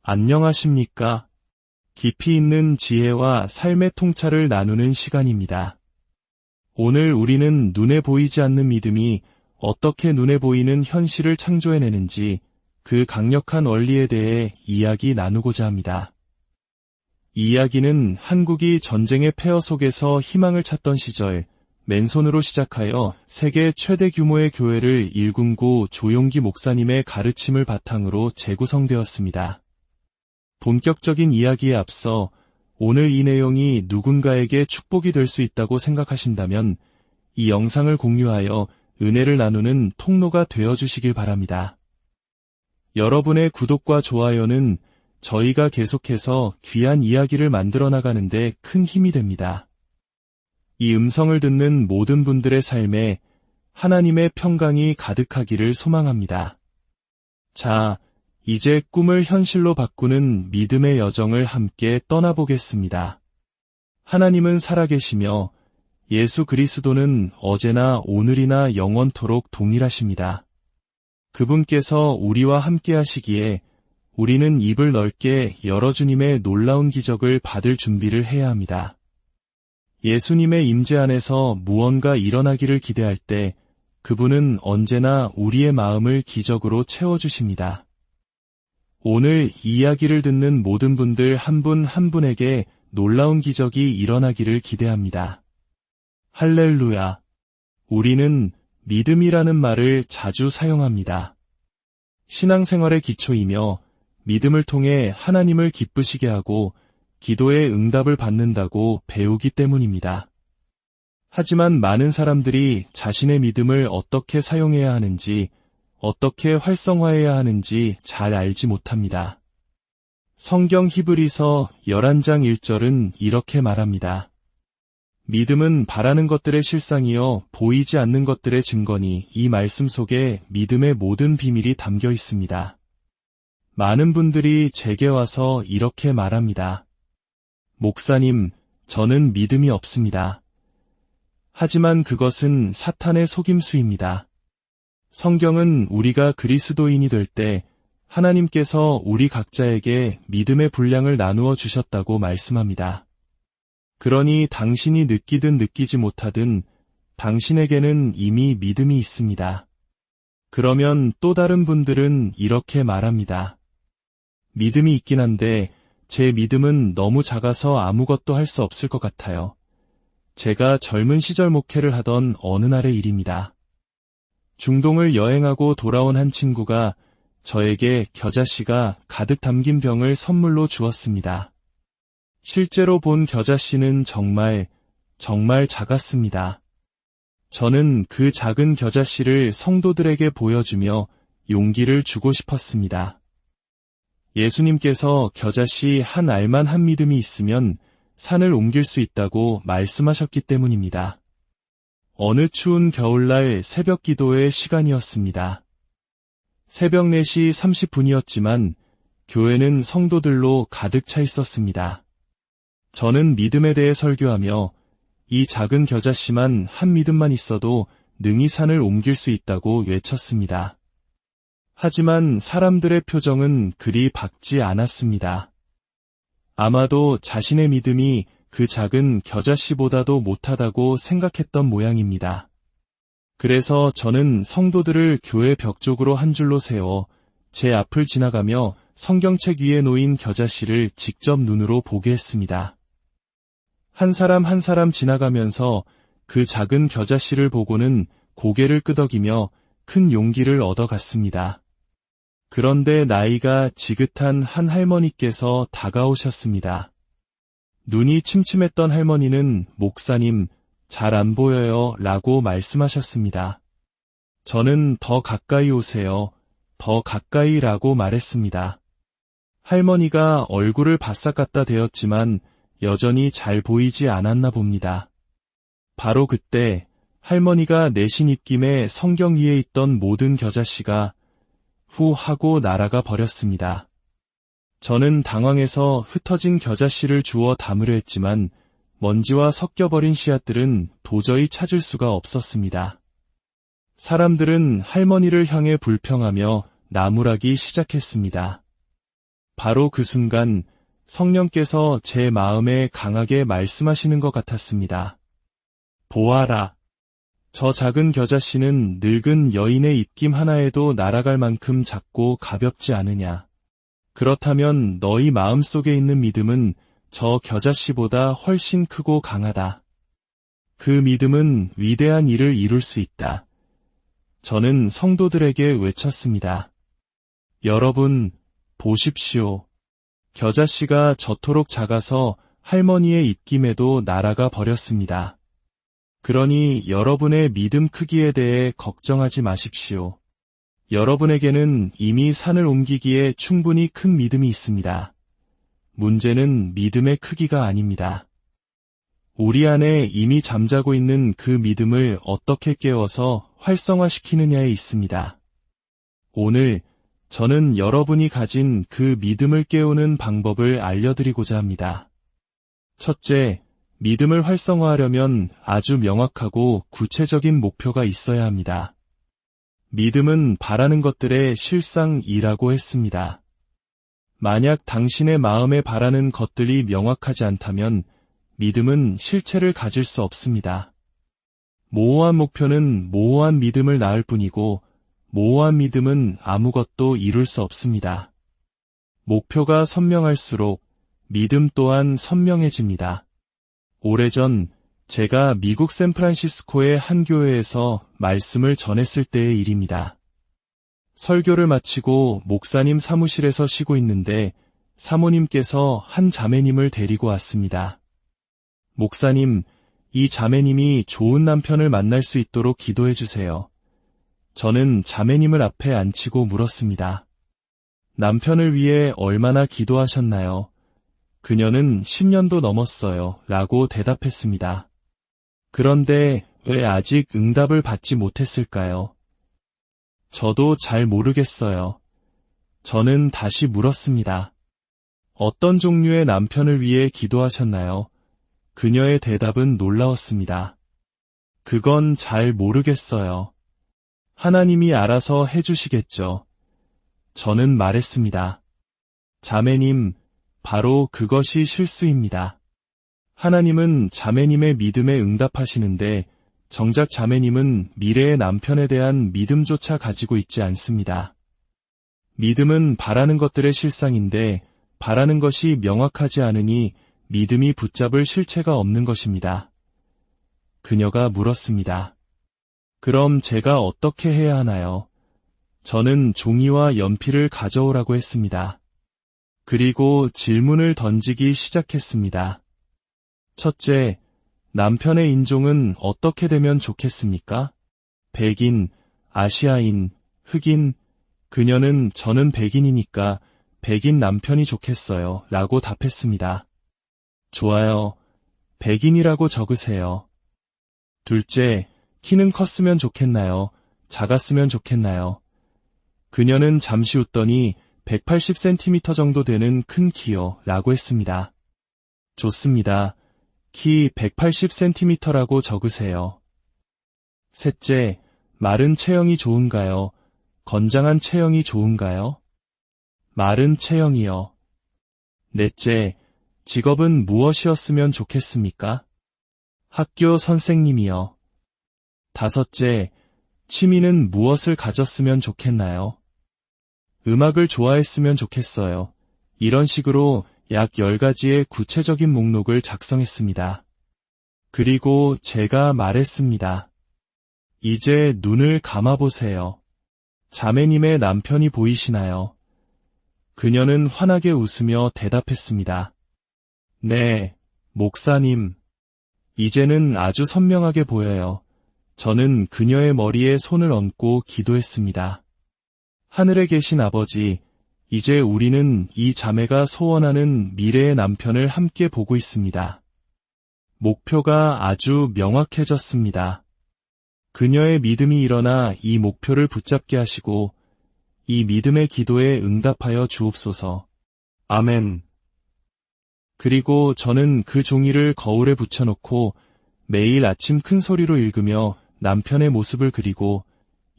안녕하십니까? 깊이 있는 지혜와 삶의 통찰을 나누는 시간입니다. 오늘 우리는 눈에 보이지 않는 믿음이 어떻게 눈에 보이는 현실을 창조해내는지 그 강력한 원리에 대해 이야기 나누고자 합니다. 이 이야기는 한국이 전쟁의 폐허 속에서 희망을 찾던 시절 맨손으로 시작하여 세계 최대 규모의 교회를 일군고 조용기 목사님의 가르침을 바탕으로 재구성되었습니다. 본격적인 이야기에 앞서 오늘 이 내용이 누군가에게 축복이 될 수 있다고 생각하신다면 이 영상을 공유하여 은혜를 나누는 통로가 되어주시길 바랍니다. 여러분의 구독과 좋아요는 저희가 계속해서 귀한 이야기를 만들어 나가는데 큰 힘이 됩니다. 이 음성을 듣는 모든 분들의 삶에 하나님의 평강이 가득하기를 소망합니다. 자, 이제 꿈을 현실로 바꾸는 믿음의 여정을 함께 떠나보겠습니다. 하나님은 살아계시며 예수 그리스도는 어제나 오늘이나 영원토록 동일하십니다. 그분께서 우리와 함께 하시기에 우리는 입을 넓게 열어 주님의 놀라운 기적을 받을 준비를 해야 합니다. 예수님의 임재 안에서 무언가 일어나기를 기대할 때 그분은 언제나 우리의 마음을 기적으로 채워주십니다. 오늘 이야기를 듣는 모든 분들 한 분 한 분에게 놀라운 기적이 일어나기를 기대합니다. 할렐루야! 우리는 믿음이라는 말을 자주 사용합니다. 신앙생활의 기초이며 믿음을 통해 하나님을 기쁘시게 하고 기도의 응답을 받는다고 배우기 때문입니다. 하지만 많은 사람들이 자신의 믿음을 어떻게 사용해야 하는지, 어떻게 활성화해야 하는지 잘 알지 못합니다. 성경 히브리서 11장 1절은 이렇게 말합니다. 믿음은 바라는 것들의 실상이요 보이지 않는 것들의 증거니 이 말씀 속에 믿음의 모든 비밀이 담겨 있습니다. 많은 분들이 제게 와서 이렇게 말합니다. 목사님, 저는 믿음이 없습니다. 하지만 그것은 사탄의 속임수입니다. 성경은 우리가 그리스도인이 될 때 하나님께서 우리 각자에게 믿음의 분량을 나누어 주셨다고 말씀합니다. 그러니 당신이 느끼든 느끼지 못하든 당신에게는 이미 믿음이 있습니다. 그러면 또 다른 분들은 이렇게 말합니다. 믿음이 있긴 한데 제 믿음은 너무 작아서 아무것도 할 수 없을 것 같아요. 제가 젊은 시절 목회를 하던 어느 날의 일입니다. 중동을 여행하고 돌아온 한 친구가 저에게 겨자씨가 가득 담긴 병을 선물로 주었습니다. 실제로 본 겨자씨는 정말 작았습니다. 저는 그 작은 겨자씨를 성도들에게 보여주며 용기를 주고 싶었습니다. 예수님께서 겨자씨 한 알만 한 믿음이 있으면 산을 옮길 수 있다고 말씀하셨기 때문입니다. 어느 추운 겨울날 새벽 기도의 시간이었습니다. 새벽 4시 30분이었지만 교회는 성도들로 가득 차 있었습니다. 저는 믿음에 대해 설교하며 이 작은 겨자씨만 한 믿음만 있어도 능히 산을 옮길 수 있다고 외쳤습니다. 하지만 사람들의 표정은 그리 밝지 않았습니다. 아마도 자신의 믿음이 그 작은 겨자씨보다도 못하다고 생각했던 모양입니다. 그래서 저는 성도들을 교회 벽 쪽으로 한 줄로 세워 제 앞을 지나가며 성경책 위에 놓인 겨자씨를 직접 눈으로 보게 했습니다. 한 사람 한 사람 지나가면서 그 작은 겨자씨를 보고는 고개를 끄덕이며 큰 용기를 얻어갔습니다. 그런데 나이가 지긋한 한 할머니께서 다가오셨습니다. 눈이 침침했던 할머니는 목사님, 잘 안 보여요 라고 말씀하셨습니다. 저는 더 가까이 오세요, 더 가까이 라고 말했습니다. 할머니가 얼굴을 바싹 갖다 대었지만 여전히 잘 보이지 않았나 봅니다. 바로 그때 할머니가 내신 입김에 성경 위에 있던 모든 겨자씨가 후 하고 날아가 버렸습니다. 저는 당황해서 흩어진 겨자씨를 주워 담으려 했지만 먼지와 섞여버린 씨앗들은 도저히 찾을 수가 없었습니다. 사람들은 할머니를 향해 불평하며 나무라기 시작했습니다. 바로 그 순간 성령께서 제 마음에 강하게 말씀하시는 것 같았습니다. 보아라. 저 작은 겨자씨는 늙은 여인의 입김 하나에도 날아갈 만큼 작고 가볍지 않으냐. 그렇다면 너희 마음속에 있는 믿음은 저 겨자씨보다 훨씬 크고 강하다. 그 믿음은 위대한 일을 이룰 수 있다. 저는 성도들에게 외쳤습니다. 여러분, 보십시오. 겨자씨가 저토록 작아서 할머니의 입김에도 날아가 버렸습니다. 그러니 여러분의 믿음 크기에 대해 걱정하지 마십시오. 여러분에게는 이미 산을 옮기기에 충분히 큰 믿음이 있습니다. 문제는 믿음의 크기가 아닙니다. 우리 안에 이미 잠자고 있는 그 믿음을 어떻게 깨워서 활성화시키느냐에 있습니다. 오늘 저는 여러분이 가진 그 믿음을 깨우는 방법을 알려드리고자 합니다. 첫째, 믿음을 활성화하려면 아주 명확하고 구체적인 목표가 있어야 합니다. 믿음은 바라는 것들의 실상이라고 했습니다. 만약 당신의 마음에 바라는 것들이 명확하지 않다면 믿음은 실체를 가질 수 없습니다. 모호한 목표는 모호한 믿음을 낳을 뿐이고 모호한 믿음은 아무것도 이룰 수 없습니다. 목표가 선명할수록 믿음 또한 선명해집니다. 오래전 제가 미국 샌프란시스코의 한 교회에서 말씀을 전했을 때의 일입니다. 설교를 마치고 목사님 사무실에서 쉬고 있는데 사모님께서 한 자매님을 데리고 왔습니다. 목사님, 이 자매님이 좋은 남편을 만날 수 있도록 기도해 주세요. 저는 자매님을 앞에 앉히고 물었습니다. 남편을 위해 얼마나 기도하셨나요? 그녀는 10년도 넘었어요. 라고 대답했습니다. 그런데 왜 아직 응답을 받지 못했을까요? 저도 잘 모르겠어요. 저는 다시 물었습니다. 어떤 종류의 남편을 위해 기도하셨나요? 그녀의 대답은 놀라웠습니다. 그건 잘 모르겠어요. 하나님이 알아서 해주시겠죠. 저는 말했습니다. 자매님, 바로 그것이 실수입니다. 하나님은 자매님의 믿음에 응답하시는데 정작 자매님은 미래의 남편에 대한 믿음조차 가지고 있지 않습니다. 믿음은 바라는 것들의 실상인데 바라는 것이 명확하지 않으니 믿음이 붙잡을 실체가 없는 것입니다. 그녀가 물었습니다. 그럼 제가 어떻게 해야 하나요? 저는 종이와 연필을 가져오라고 했습니다. 그리고 질문을 던지기 시작했습니다. 첫째, 남편의 인종은 어떻게 되면 좋겠습니까? 백인, 아시아인, 흑인, 그녀는 저는 백인이니까 백인 남편이 좋겠어요. 라고 답했습니다. 좋아요. 백인이라고 적으세요. 둘째, 키는 컸으면 좋겠나요? 작았으면 좋겠나요? 그녀는 잠시 웃더니 180cm 정도 되는 큰 키요. 라고 했습니다. 좋습니다. 키 180cm라고 적으세요. 셋째, 마른 체형이 좋은가요? 건장한 체형이 좋은가요? 마른 체형이요. 넷째, 직업은 무엇이었으면 좋겠습니까? 학교 선생님이요. 다섯째, 취미는 무엇을 가졌으면 좋겠나요? 음악을 좋아했으면 좋겠어요. 이런 식으로 약 10가지의 구체적인 목록을 작성했습니다. 그리고 제가 말했습니다. 이제 눈을 감아보세요. 자매님의 남편이 보이시나요? 그녀는 환하게 웃으며 대답했습니다. 네, 목사님. 이제는 아주 선명하게 보여요. 저는 그녀의 머리에 손을 얹고 기도했습니다. 하늘에 계신 아버지, 이제 우리는 이 자매가 소원하는 미래의 남편을 함께 보고 있습니다. 목표가 아주 명확해졌습니다. 그녀의 믿음이 일어나 이 목표를 붙잡게 하시고 이 믿음의 기도에 응답하여 주옵소서. 아멘. 그리고 저는 그 종이를 거울에 붙여놓고 매일 아침 큰 소리로 읽으며 남편의 모습을 그리고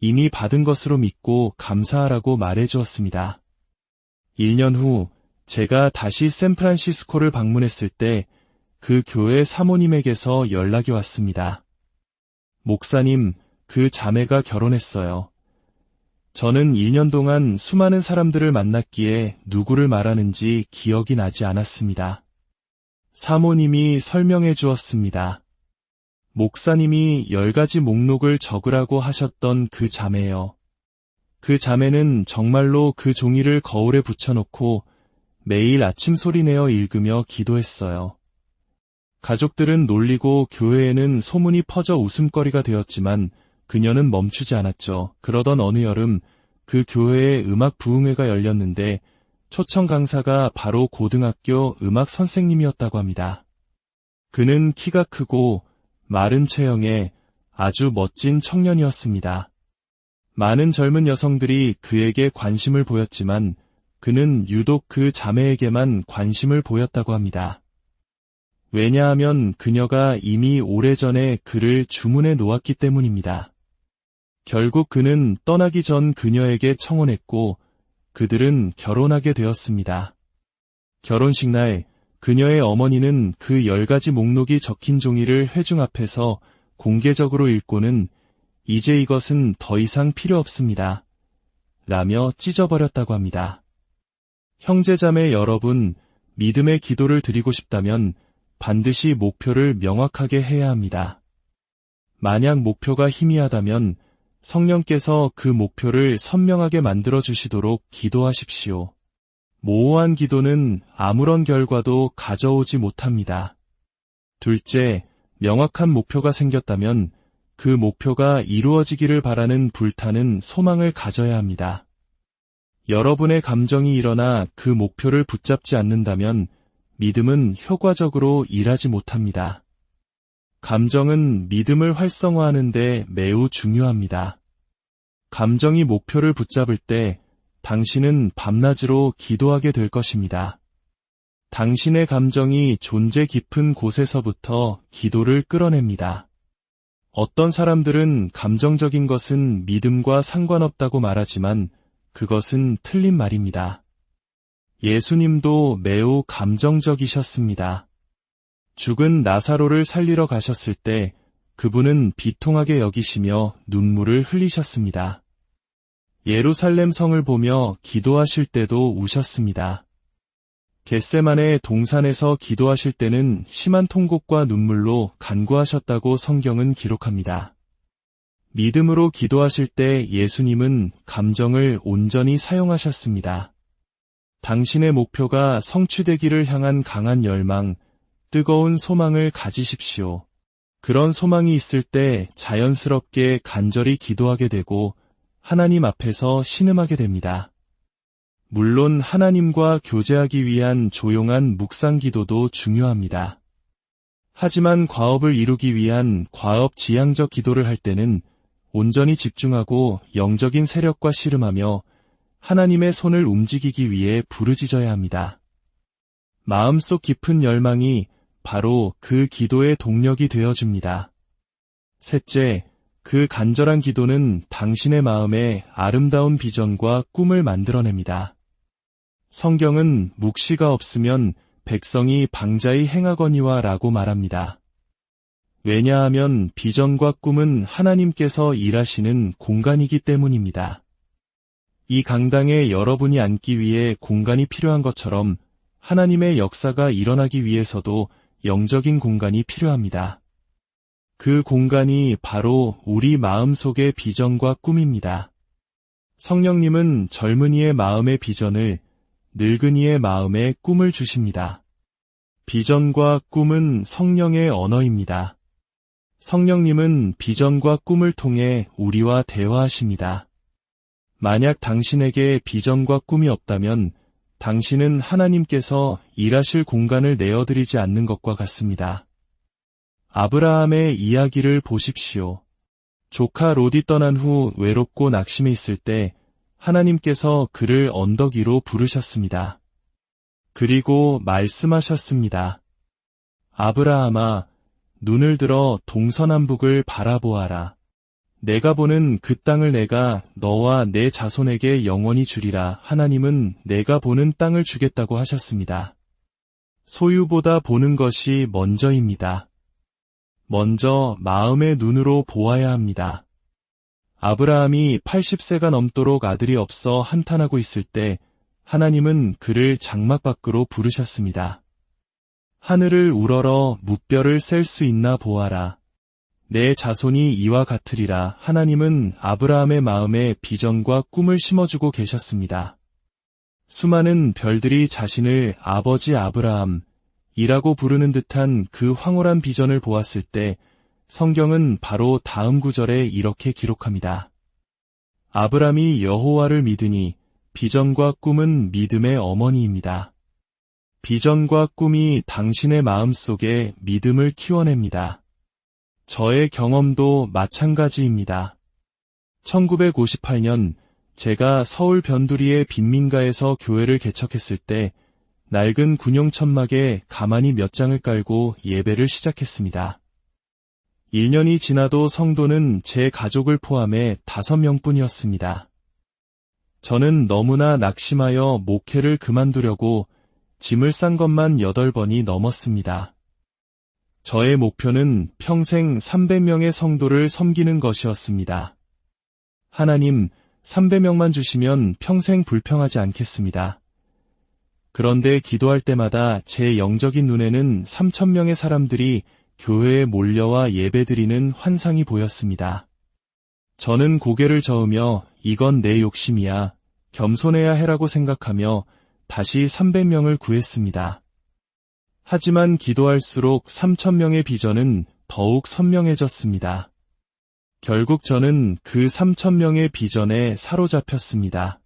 이미 받은 것으로 믿고 감사하라고 말해 주었습니다. 1년 후 제가 다시 샌프란시스코를 방문했을 때 그 교회 사모님에게서 연락이 왔습니다. 목사님, 그 자매가 결혼했어요. 저는 1년 동안 수많은 사람들을 만났기에 누구를 말하는지 기억이 나지 않았습니다. 사모님이 설명해 주었습니다. 목사님이 10가지 목록을 적으라고 하셨던 그 자매요. 그 자매는 정말로 그 종이를 거울에 붙여놓고 매일 아침 소리내어 읽으며 기도했어요. 가족들은 놀리고 교회에는 소문이 퍼져 웃음거리가 되었지만 그녀는 멈추지 않았죠. 그러던 어느 여름 그 교회에 음악 부흥회가 열렸는데 초청 강사가 바로 고등학교 음악 선생님이었다고 합니다. 그는 키가 크고 마른 체형에 아주 멋진 청년이었습니다. 많은 젊은 여성들이 그에게 관심을 보였지만 그는 유독 그 자매에게만 관심을 보였다고 합니다. 왜냐하면 그녀가 이미 오래전에 그를 주문해 놓았기 때문입니다. 결국 그는 떠나기 전 그녀에게 청혼했고 그들은 결혼하게 되었습니다. 결혼식 날 그녀의 어머니는 그 10가지 목록이 적힌 종이를 회중 앞에서 공개적으로 읽고는 이제 이것은 더 이상 필요 없습니다. 라며 찢어버렸다고 합니다. 형제자매 여러분, 믿음의 기도를 드리고 싶다면 반드시 목표를 명확하게 해야 합니다. 만약 목표가 희미하다면 성령께서 그 목표를 선명하게 만들어주시도록 기도하십시오. 모호한 기도는 아무런 결과도 가져오지 못합니다. 둘째, 명확한 목표가 생겼다면 그 목표가 이루어지기를 바라는 불타는 소망을 가져야 합니다. 여러분의 감정이 일어나 그 목표를 붙잡지 않는다면 믿음은 효과적으로 일하지 못합니다. 감정은 믿음을 활성화하는 데 매우 중요합니다. 감정이 목표를 붙잡을 때 당신은 밤낮으로 기도하게 될 것입니다. 당신의 감정이 존재 깊은 곳에서부터 기도를 끌어냅니다. 어떤 사람들은 감정적인 것은 믿음과 상관없다고 말하지만 그것은 틀린 말입니다. 예수님도 매우 감정적이셨습니다. 죽은 나사로를 살리러 가셨을 때 그분은 비통하게 여기시며 눈물을 흘리셨습니다. 예루살렘 성을 보며 기도하실 때도 우셨습니다. 겟세마네 동산에서 기도하실 때는 심한 통곡과 눈물로 간구하셨다고 성경은 기록합니다. 믿음으로 기도하실 때 예수님은 감정을 온전히 사용하셨습니다. 당신의 목표가 성취되기를 향한 강한 열망, 뜨거운 소망을 가지십시오. 그런 소망이 있을 때 자연스럽게 간절히 기도하게 되고 하나님 앞에서 신음하게 됩니다. 물론 하나님과 교제하기 위한 조용한 묵상 기도도 중요합니다. 하지만 과업을 이루기 위한 과업지향적 기도를 할 때는 온전히 집중하고 영적인 세력과 씨름하며 하나님의 손을 움직이기 위해 부르짖어야 합니다. 마음속 깊은 열망이 바로 그 기도의 동력이 되어줍니다. 셋째, 그 간절한 기도는 당신의 마음에 아름다운 비전과 꿈을 만들어냅니다. 성경은 묵시가 없으면 백성이 방자히 행하거니와 라고 말합니다. 왜냐하면 비전과 꿈은 하나님께서 일하시는 공간이기 때문입니다. 이 강당에 여러분이 앉기 위해 공간이 필요한 것처럼 하나님의 역사가 일어나기 위해서도 영적인 공간이 필요합니다. 그 공간이 바로 우리 마음속의 비전과 꿈입니다. 성령님은 젊은이의 마음의 비전을, 늙은이의 마음의 꿈을 주십니다. 비전과 꿈은 성령의 언어입니다. 성령님은 비전과 꿈을 통해 우리와 대화하십니다. 만약 당신에게 비전과 꿈이 없다면 당신은 하나님께서 일하실 공간을 내어드리지 않는 것과 같습니다. 아브라함의 이야기를 보십시오. 조카 롯이 떠난 후 외롭고 낙심해 있을 때 하나님께서 그를 언덕 위로 부르셨습니다. 그리고 말씀하셨습니다. 아브라함아, 눈을 들어 동서남북을 바라보아라. 내가 보는 그 땅을 내가 너와 내 자손에게 영원히 주리라. 하나님은 내가 보는 땅을 주겠다고 하셨습니다. 소유보다 보는 것이 먼저입니다. 먼저 마음의 눈으로 보아야 합니다. 아브라함이 80세가 넘도록 아들이 없어 한탄하고 있을 때 하나님은 그를 장막 밖으로 부르셨습니다. 하늘을 우러러 무뼈를 셀 수 있나 보아라. 내 자손이 이와 같으리라. 하나님은 아브라함의 마음에 비전과 꿈을 심어주고 계셨습니다. 수많은 별들이 자신을 아버지 아브라함이라고 부르는 듯한 그 황홀한 비전을 보았을 때 성경은 바로 다음 구절에 이렇게 기록합니다. 아브라함이 여호와를 믿으니 비전과 꿈은 믿음의 어머니입니다. 비전과 꿈이 당신의 마음속에 믿음을 키워냅니다. 저의 경험도 마찬가지입니다. 1958년 제가 서울 변두리의 빈민가에서 교회를 개척했을 때 낡은 군용 천막에 가만히 몇 장을 깔고 예배를 시작했습니다. 1년이 지나도 성도는 제 가족을 포함해 5명뿐이었습니다. 저는 너무나 낙심하여 목회를 그만두려고 짐을 싼 것만 8번이 넘었습니다. 저의 목표는 평생 300명의 성도를 섬기는 것이었습니다. 하나님, 300명만 주시면 평생 불평하지 않겠습니다. 그런데 기도할 때마다 제 영적인 눈에는 3,000명의 사람들이 교회에 몰려와 예배드리는 환상이 보였습니다. 저는 고개를 저으며 이건 내 욕심이야, 겸손해야 해라고 생각하며 다시 300명을 구했습니다. 하지만 기도할수록 3,000명의 비전은 더욱 선명해졌습니다. 결국 저는 그 3,000명의 비전에 사로잡혔습니다.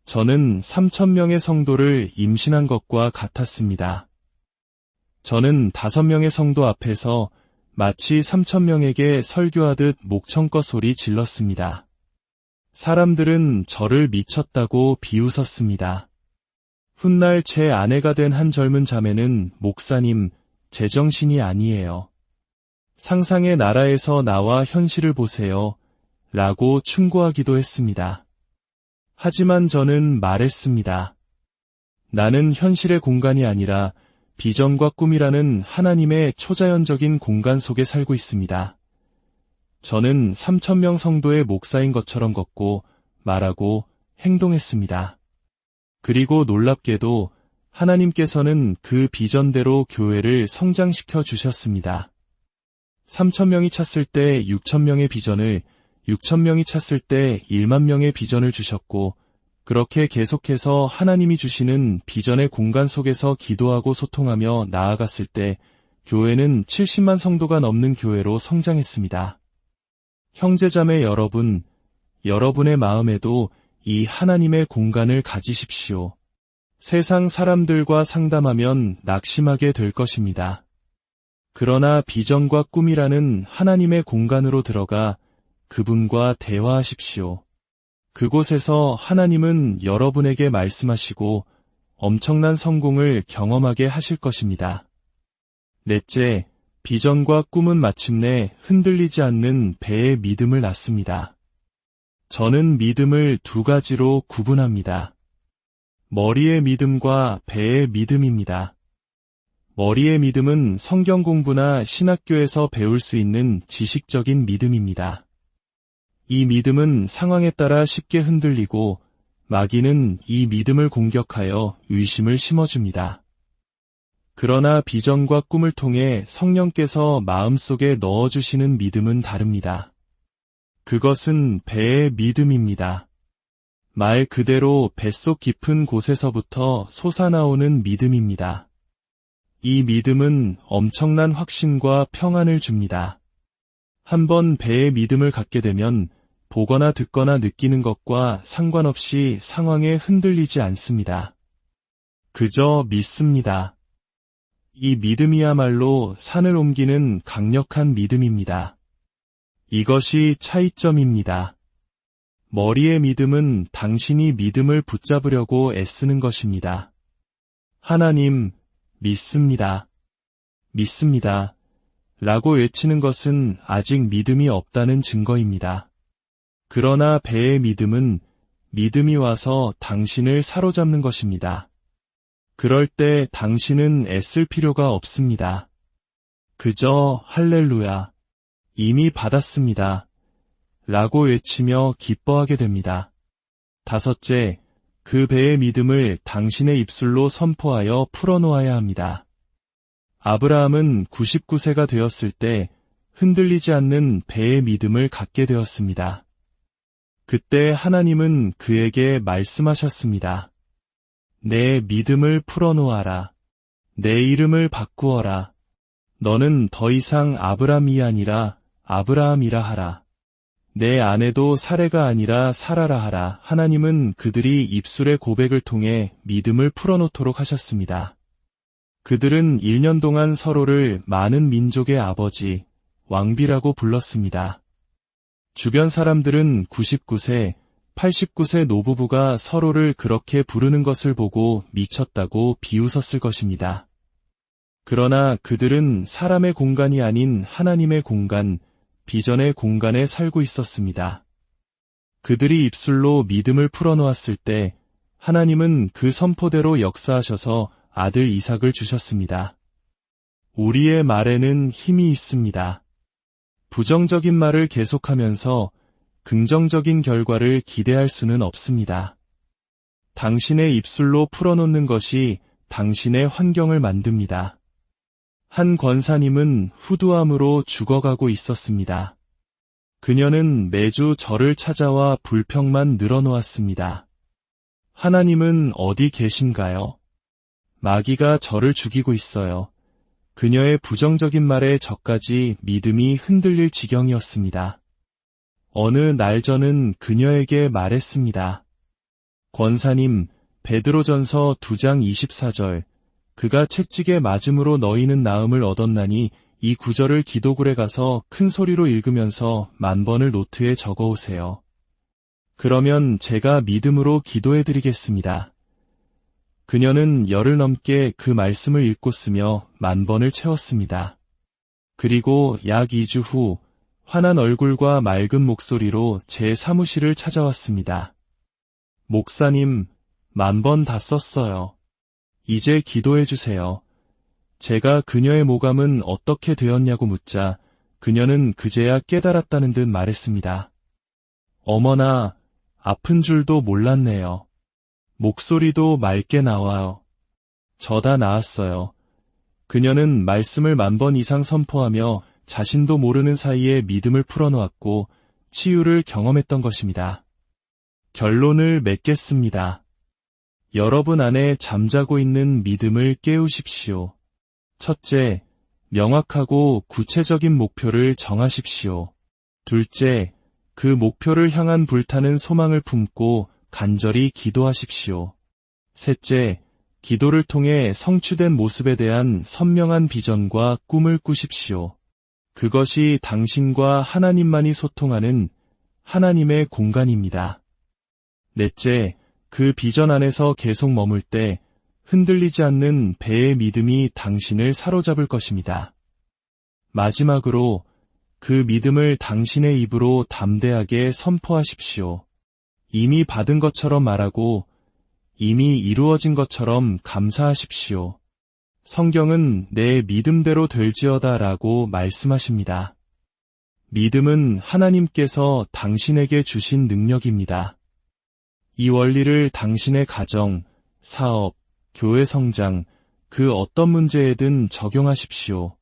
저는 3,000명의 성도를 임신한 것과 같았습니다. 저는 5명의 성도 앞에서 마치 3,000명에게 설교하듯 목청껏 소리 질렀습니다. 사람들은 저를 미쳤다고 비웃었습니다. 훗날 제 아내가 된 한 젊은 자매는 목사님, 제정신이 아니에요. 상상의 나라에서 나와 현실을 보세요. 라고 충고하기도 했습니다. 하지만 저는 말했습니다. 나는 현실의 공간이 아니라 비전과 꿈이라는 하나님의 초자연적인 공간 속에 살고 있습니다. 저는 3,000명 성도의 목사인 것처럼 걷고 말하고 행동했습니다. 그리고 놀랍게도 하나님께서는 그 비전대로 교회를 성장시켜 주셨습니다. 3,000명이 찼을 때 6,000명의 비전을, 6,000명이 찼을 때 1만 명의 비전을 주셨고, 그렇게 계속해서 하나님이 주시는 비전의 공간 속에서 기도하고 소통하며 나아갔을 때 교회는 70만 성도가 넘는 교회로 성장했습니다. 형제자매 여러분, 여러분의 마음에도 이 하나님의 공간을 가지십시오. 세상 사람들과 상담하면 낙심하게 될 것입니다. 그러나 비전과 꿈이라는 하나님의 공간으로 들어가 그분과 대화하십시오. 그곳에서 하나님은 여러분에게 말씀하시고 엄청난 성공을 경험하게 하실 것입니다. 넷째, 비전과 꿈은 마침내 흔들리지 않는 배의 믿음을 낳습니다. 저는 믿음을 2가지로 구분합니다. 머리의 믿음과 배의 믿음입니다. 머리의 믿음은 성경 공부나 신학교에서 배울 수 있는 지식적인 믿음입니다. 이 믿음은 상황에 따라 쉽게 흔들리고 마귀는 이 믿음을 공격하여 의심을 심어줍니다. 그러나 비전과 꿈을 통해 성령께서 마음속에 넣어주시는 믿음은 다릅니다. 그것은 배의 믿음입니다. 말 그대로 뱃속 깊은 곳에서부터 솟아나오는 믿음입니다. 이 믿음은 엄청난 확신과 평안을 줍니다. 한번 배의 믿음을 갖게 되면 보거나 듣거나 느끼는 것과 상관없이 상황에 흔들리지 않습니다. 그저 믿습니다. 이 믿음이야말로 산을 옮기는 강력한 믿음입니다. 이것이 차이점입니다. 머리의 믿음은 당신이 믿음을 붙잡으려고 애쓰는 것입니다. 하나님, 믿습니다. 믿습니다. 라고 외치는 것은 아직 믿음이 없다는 증거입니다. 그러나 배의 믿음은 믿음이 와서 당신을 사로잡는 것입니다. 그럴 때 당신은 애쓸 필요가 없습니다. 그저 할렐루야, 이미 받았습니다. 라고 외치며 기뻐하게 됩니다. 다섯째, 그 배의 믿음을 당신의 입술로 선포하여 풀어놓아야 합니다. 아브라함은 99세가 되었을 때 흔들리지 않는 배의 믿음을 갖게 되었습니다. 그때 하나님은 그에게 말씀하셨습니다. 내 믿음을 풀어놓아라. 내 이름을 바꾸어라. 너는 더 이상 아브람이 아니라 아브라함이라 하라. 내 아내도 사레가 아니라 사라라 하라. 하나님은 그들이 입술의 고백을 통해 믿음을 풀어놓도록 하셨습니다. 그들은 1년 동안 서로를 많은 민족의 아버지, 왕비라고 불렀습니다. 주변 사람들은 99세, 89세 노부부가 서로를 그렇게 부르는 것을 보고 미쳤다고 비웃었을 것입니다. 그러나 그들은 사람의 공간이 아닌 하나님의 공간, 비전의 공간에 살고 있었습니다. 그들이 입술로 믿음을 풀어놓았을 때 하나님은 그 선포대로 역사하셔서 아들 이삭을 주셨습니다. 우리의 말에는 힘이 있습니다. 부정적인 말을 계속하면서 긍정적인 결과를 기대할 수는 없습니다. 당신의 입술로 풀어놓는 것이 당신의 환경을 만듭니다. 한 권사님은 후두암으로 죽어가고 있었습니다. 그녀는 매주 저를 찾아와 불평만 늘어놓았습니다. 하나님은 어디 계신가요? 마귀가 저를 죽이고 있어요. 그녀의 부정적인 말에 저까지 믿음이 흔들릴 지경이었습니다. 어느 날 저는 그녀에게 말했습니다. 권사님, 베드로전서 2장 24절, 그가 채찍에 맞음으로 너희는 나음을 얻었나니 이 구절을 기도굴에 가서 큰 소리로 읽으면서 10,000번을 노트에 적어오세요. 그러면 제가 믿음으로 기도해드리겠습니다. 그녀는 열흘 넘게 그 말씀을 읽고 쓰며 10,000번을 채웠습니다. 그리고 약 2주 후 환한 얼굴과 맑은 목소리로 제 사무실을 찾아왔습니다. 목사님, 10,000번 다 썼어요. 이제 기도해 주세요. 제가 그녀의 모감은 어떻게 되었냐고 묻자 그녀는 그제야 깨달았다는 듯 말했습니다. 어머나, 아픈 줄도 몰랐네요. 목소리도 맑게 나와요. 저 다 나았어요. 그녀는 말씀을 10,000번 이상 선포하며 자신도 모르는 사이에 믿음을 풀어놓았고 치유를 경험했던 것입니다. 결론을 맺겠습니다. 여러분 안에 잠자고 있는 믿음을 깨우십시오. 첫째, 명확하고 구체적인 목표를 정하십시오. 둘째, 그 목표를 향한 불타는 소망을 품고 간절히 기도하십시오. 셋째, 기도를 통해 성취된 모습에 대한 선명한 비전과 꿈을 꾸십시오. 그것이 당신과 하나님만이 소통하는 하나님의 공간입니다. 넷째, 그 비전 안에서 계속 머물 때 흔들리지 않는 배의 믿음이 당신을 사로잡을 것입니다. 마지막으로 그 믿음을 당신의 입으로 담대하게 선포하십시오. 이미 받은 것처럼 말하고 이미 이루어진 것처럼 감사하십시오. 성경은 내 믿음대로 될지어다 라고 말씀하십니다. 믿음은 하나님께서 당신에게 주신 능력입니다. 이 원리를 당신의 가정, 사업, 교회 성장, 그 어떤 문제에든 적용하십시오.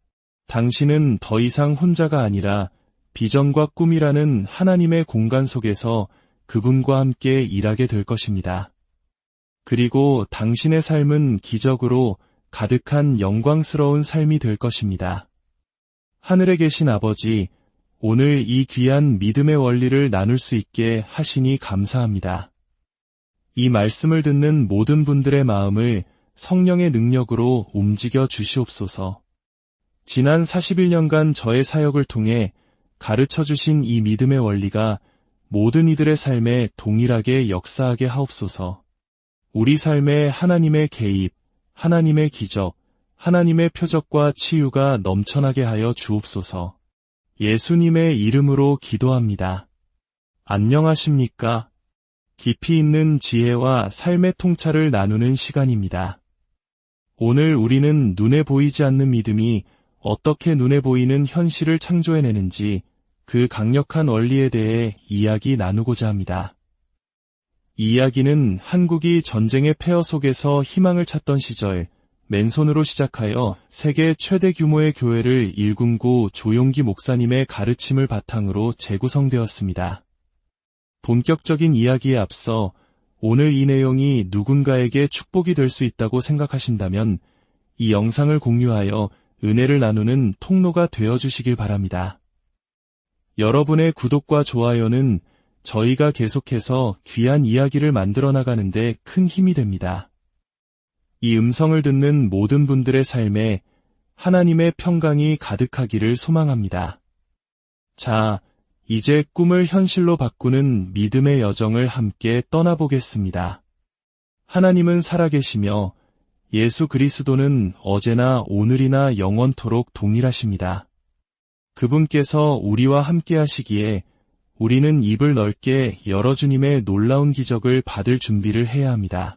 당신은 더 이상 혼자가 아니라 비전과 꿈이라는 하나님의 공간 속에서 그분과 함께 일하게 될 것입니다. 그리고 당신의 삶은 기적으로 가득한 영광스러운 삶이 될 것입니다. 하늘에 계신 아버지, 오늘 이 귀한 믿음의 원리를 나눌 수 있게 하시니 감사합니다. 이 말씀을 듣는 모든 분들의 마음을 성령의 능력으로 움직여 주시옵소서. 지난 41년간 저의 사역을 통해 가르쳐 주신 이 믿음의 원리가 모든 이들의 삶에 동일하게 역사하게 하옵소서. 우리 삶에 하나님의 개입, 하나님의 기적, 하나님의 표적과 치유가 넘쳐나게 하여 주옵소서. 예수님의 이름으로 기도합니다. 안녕하십니까? 깊이 있는 지혜와 삶의 통찰을 나누는 시간입니다. 오늘 우리는 눈에 보이지 않는 믿음이 어떻게 눈에 보이는 현실을 창조해내는지 그 강력한 원리에 대해 이야기 나누고자 합니다. 이 이야기는 한국이 전쟁의 폐허 속에서 희망을 찾던 시절 맨손으로 시작하여 세계 최대 규모의 교회를 일군구 조용기 목사님의 가르침을 바탕으로 재구성되었습니다. 본격적인 이야기에 앞서 오늘 이 내용이 누군가에게 축복이 될 수 있다고 생각하신다면 이 영상을 공유하여 은혜를 나누는 통로가 되어주시길 바랍니다. 여러분의 구독과 좋아요는 저희가 계속해서 귀한 이야기를 만들어 나가는데 큰 힘이 됩니다. 이 음성을 듣는 모든 분들의 삶에 하나님의 평강이 가득하기를 소망합니다. 자, 이제 꿈을 현실로 바꾸는 믿음의 여정을 함께 떠나보겠습니다. 하나님은 살아계시며 예수 그리스도는 어제나 오늘이나 영원토록 동일하십니다. 그분께서 우리와 함께 하시기에 우리는 입을 넓게 열어 주님의 놀라운 기적을 받을 준비를 해야 합니다.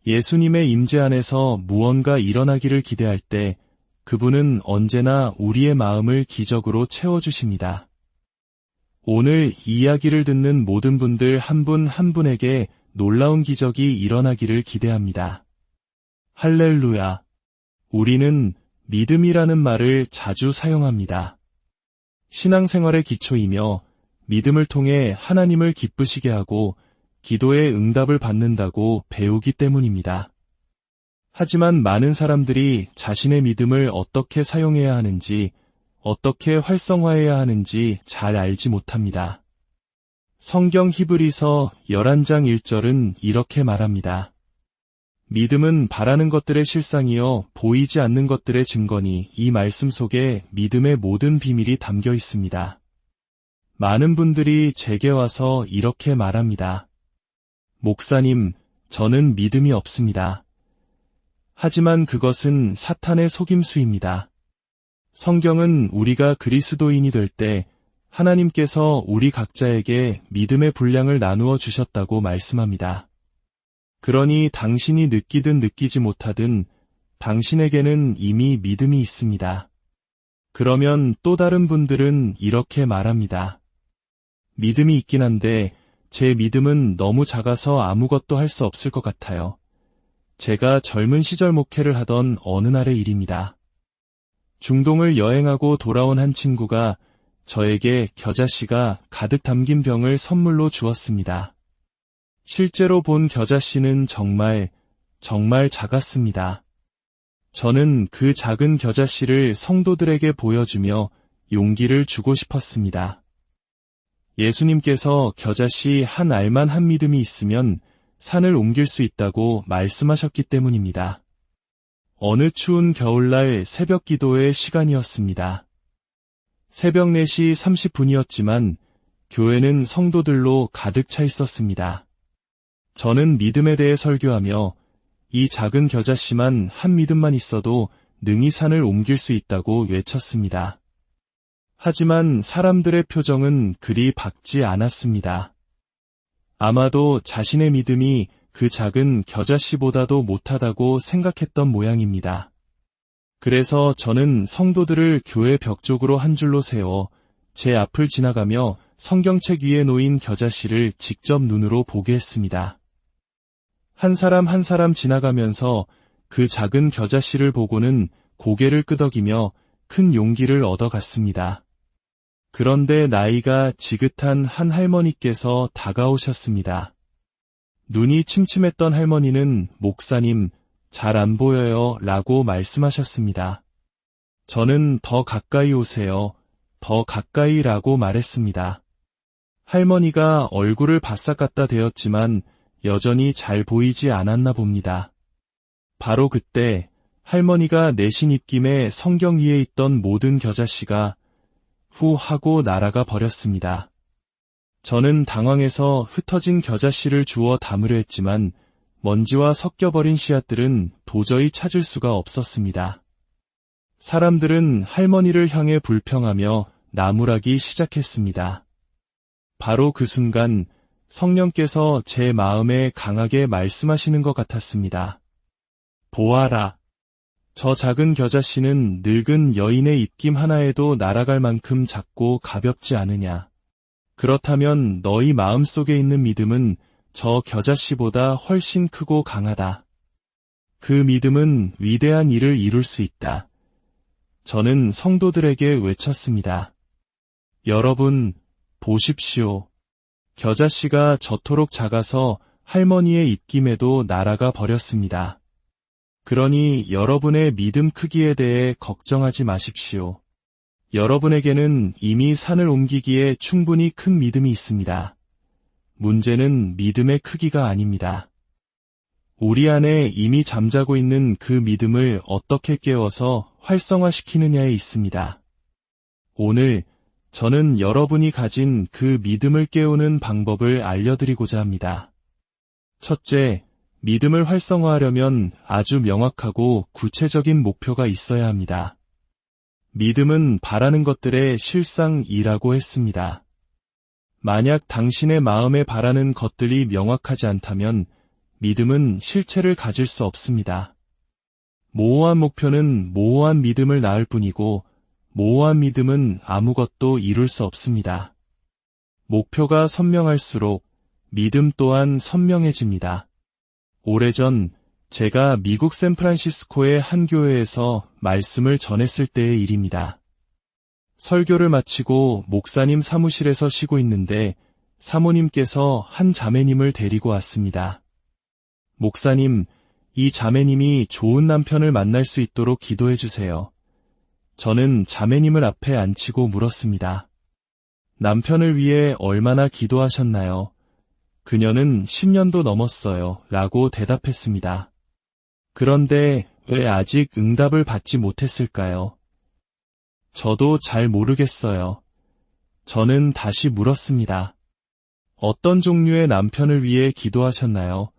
예수님의 임재 안에서 무언가 일어나기를 기대할 때 그분은 언제나 우리의 마음을 기적으로 채워주십니다. 오늘 이야기를 듣는 모든 분들 한 분 한 분에게 놀라운 기적이 일어나기를 기대합니다. 할렐루야! 우리는 믿음이라는 말을 자주 사용합니다. 신앙생활의 기초이며 믿음을 통해 하나님을 기쁘시게 하고 기도의 응답을 받는다고 배우기 때문입니다. 하지만 많은 사람들이 자신의 믿음을 어떻게 사용해야 하는지, 어떻게 활성화해야 하는지 잘 알지 못합니다. 성경 히브리서 11장 1절은 이렇게 말합니다. 믿음은 바라는 것들의 실상이요 보이지 않는 것들의 증거니 이 말씀 속에 믿음의 모든 비밀이 담겨 있습니다. 많은 분들이 제게 와서 이렇게 말합니다. 목사님, 저는 믿음이 없습니다. 하지만 그것은 사탄의 속임수입니다. 성경은 우리가 그리스도인이 될 때 하나님께서 우리 각자에게 믿음의 분량을 나누어 주셨다고 말씀합니다. 그러니 당신이 느끼든 느끼지 못하든 당신에게는 이미 믿음이 있습니다. 그러면 또 다른 분들은 이렇게 말합니다. 믿음이 있긴 한데 제 믿음은 너무 작아서 아무것도 할 수 없을 것 같아요. 제가 젊은 시절 목회를 하던 어느 날의 일입니다. 중동을 여행하고 돌아온 한 친구가 저에게 겨자씨가 가득 담긴 병을 선물로 주었습니다. 실제로 본 겨자씨는 정말 작았습니다. 저는 그 작은 겨자씨를 성도들에게 보여주며 용기를 주고 싶었습니다. 예수님께서 겨자씨 한 알만 한 믿음이 있으면 산을 옮길 수 있다고 말씀하셨기 때문입니다. 어느 추운 겨울날 새벽 기도의 시간이었습니다. 새벽 4시 30분이었지만 교회는 성도들로 가득 차 있었습니다. 저는 믿음에 대해 설교하며 이 작은 겨자씨만 한 믿음만 있어도 능히 산을 옮길 수 있다고 외쳤습니다. 하지만 사람들의 표정은 그리 밝지 않았습니다. 아마도 자신의 믿음이 그 작은 겨자씨보다도 못하다고 생각했던 모양입니다. 그래서 저는 성도들을 교회 벽 쪽으로 한 줄로 세워 제 앞을 지나가며 성경책 위에 놓인 겨자씨를 직접 눈으로 보게 했습니다. 한 사람 한 사람 지나가면서 그 작은 겨자씨를 보고는 고개를 끄덕이며 큰 용기를 얻어갔습니다. 그런데 나이가 지긋한 한 할머니께서 다가오셨습니다. 눈이 침침했던 할머니는 목사님, 잘 안 보여요 라고 말씀하셨습니다. 저는 더 가까이 오세요, 더 가까이 라고 말했습니다. 할머니가 얼굴을 바싹 갖다 대었지만 여전히 잘 보이지 않았나 봅니다. 바로 그때 할머니가 내신 입김에 성경 위에 있던 모든 겨자씨가 후 하고 날아가 버렸습니다. 저는 당황해서 흩어진 겨자씨를 주워 담으려 했지만 먼지와 섞여버린 씨앗들은 도저히 찾을 수가 없었습니다. 사람들은 할머니를 향해 불평하며 나무라기 시작했습니다. 바로 그 순간 성령께서 제 마음에 강하게 말씀하시는 것 같았습니다. 보아라. 저 작은 겨자씨는 늙은 여인의 입김 하나에도 날아갈 만큼 작고 가볍지 않으냐. 그렇다면 너희 마음속에 있는 믿음은 저 겨자씨보다 훨씬 크고 강하다. 그 믿음은 위대한 일을 이룰 수 있다. 저는 성도들에게 외쳤습니다. 여러분, 보십시오. 겨자씨가 저토록 작아서 할머니의 입김에도 날아가 버렸습니다. 그러니 여러분의 믿음 크기에 대해 걱정하지 마십시오. 여러분에게는 이미 산을 옮기기에 충분히 큰 믿음이 있습니다. 문제는 믿음의 크기가 아닙니다. 우리 안에 이미 잠자고 있는 그 믿음을 어떻게 깨워서 활성화시키느냐에 있습니다. 오늘 저는 여러분이 가진 그 믿음을 깨우는 방법을 알려드리고자 합니다. 첫째, 믿음을 활성화하려면 아주 명확하고 구체적인 목표가 있어야 합니다. 믿음은 바라는 것들의 실상이라고 했습니다. 만약 당신의 마음에 바라는 것들이 명확하지 않다면 믿음은 실체를 가질 수 없습니다. 모호한 목표는 모호한 믿음을 낳을 뿐이고 모호한 믿음은 아무것도 이룰 수 없습니다. 목표가 선명할수록 믿음 또한 선명해집니다. 오래전 제가 미국 샌프란시스코의 한 교회에서 말씀을 전했을 때의 일입니다. 설교를 마치고 목사님 사무실에서 쉬고 있는데 사모님께서 한 자매님을 데리고 왔습니다. 목사님, 이 자매님이 좋은 남편을 만날 수 있도록 기도해 주세요. 저는 자매님을 앞에 앉히고 물었습니다. 남편을 위해 얼마나 기도하셨나요? 그녀는 10년도 넘었어요. 라고 대답했습니다. 그런데 왜 아직 응답을 받지 못했을까요? 저도 잘 모르겠어요. 저는 다시 물었습니다. 어떤 종류의 남편을 위해 기도하셨나요?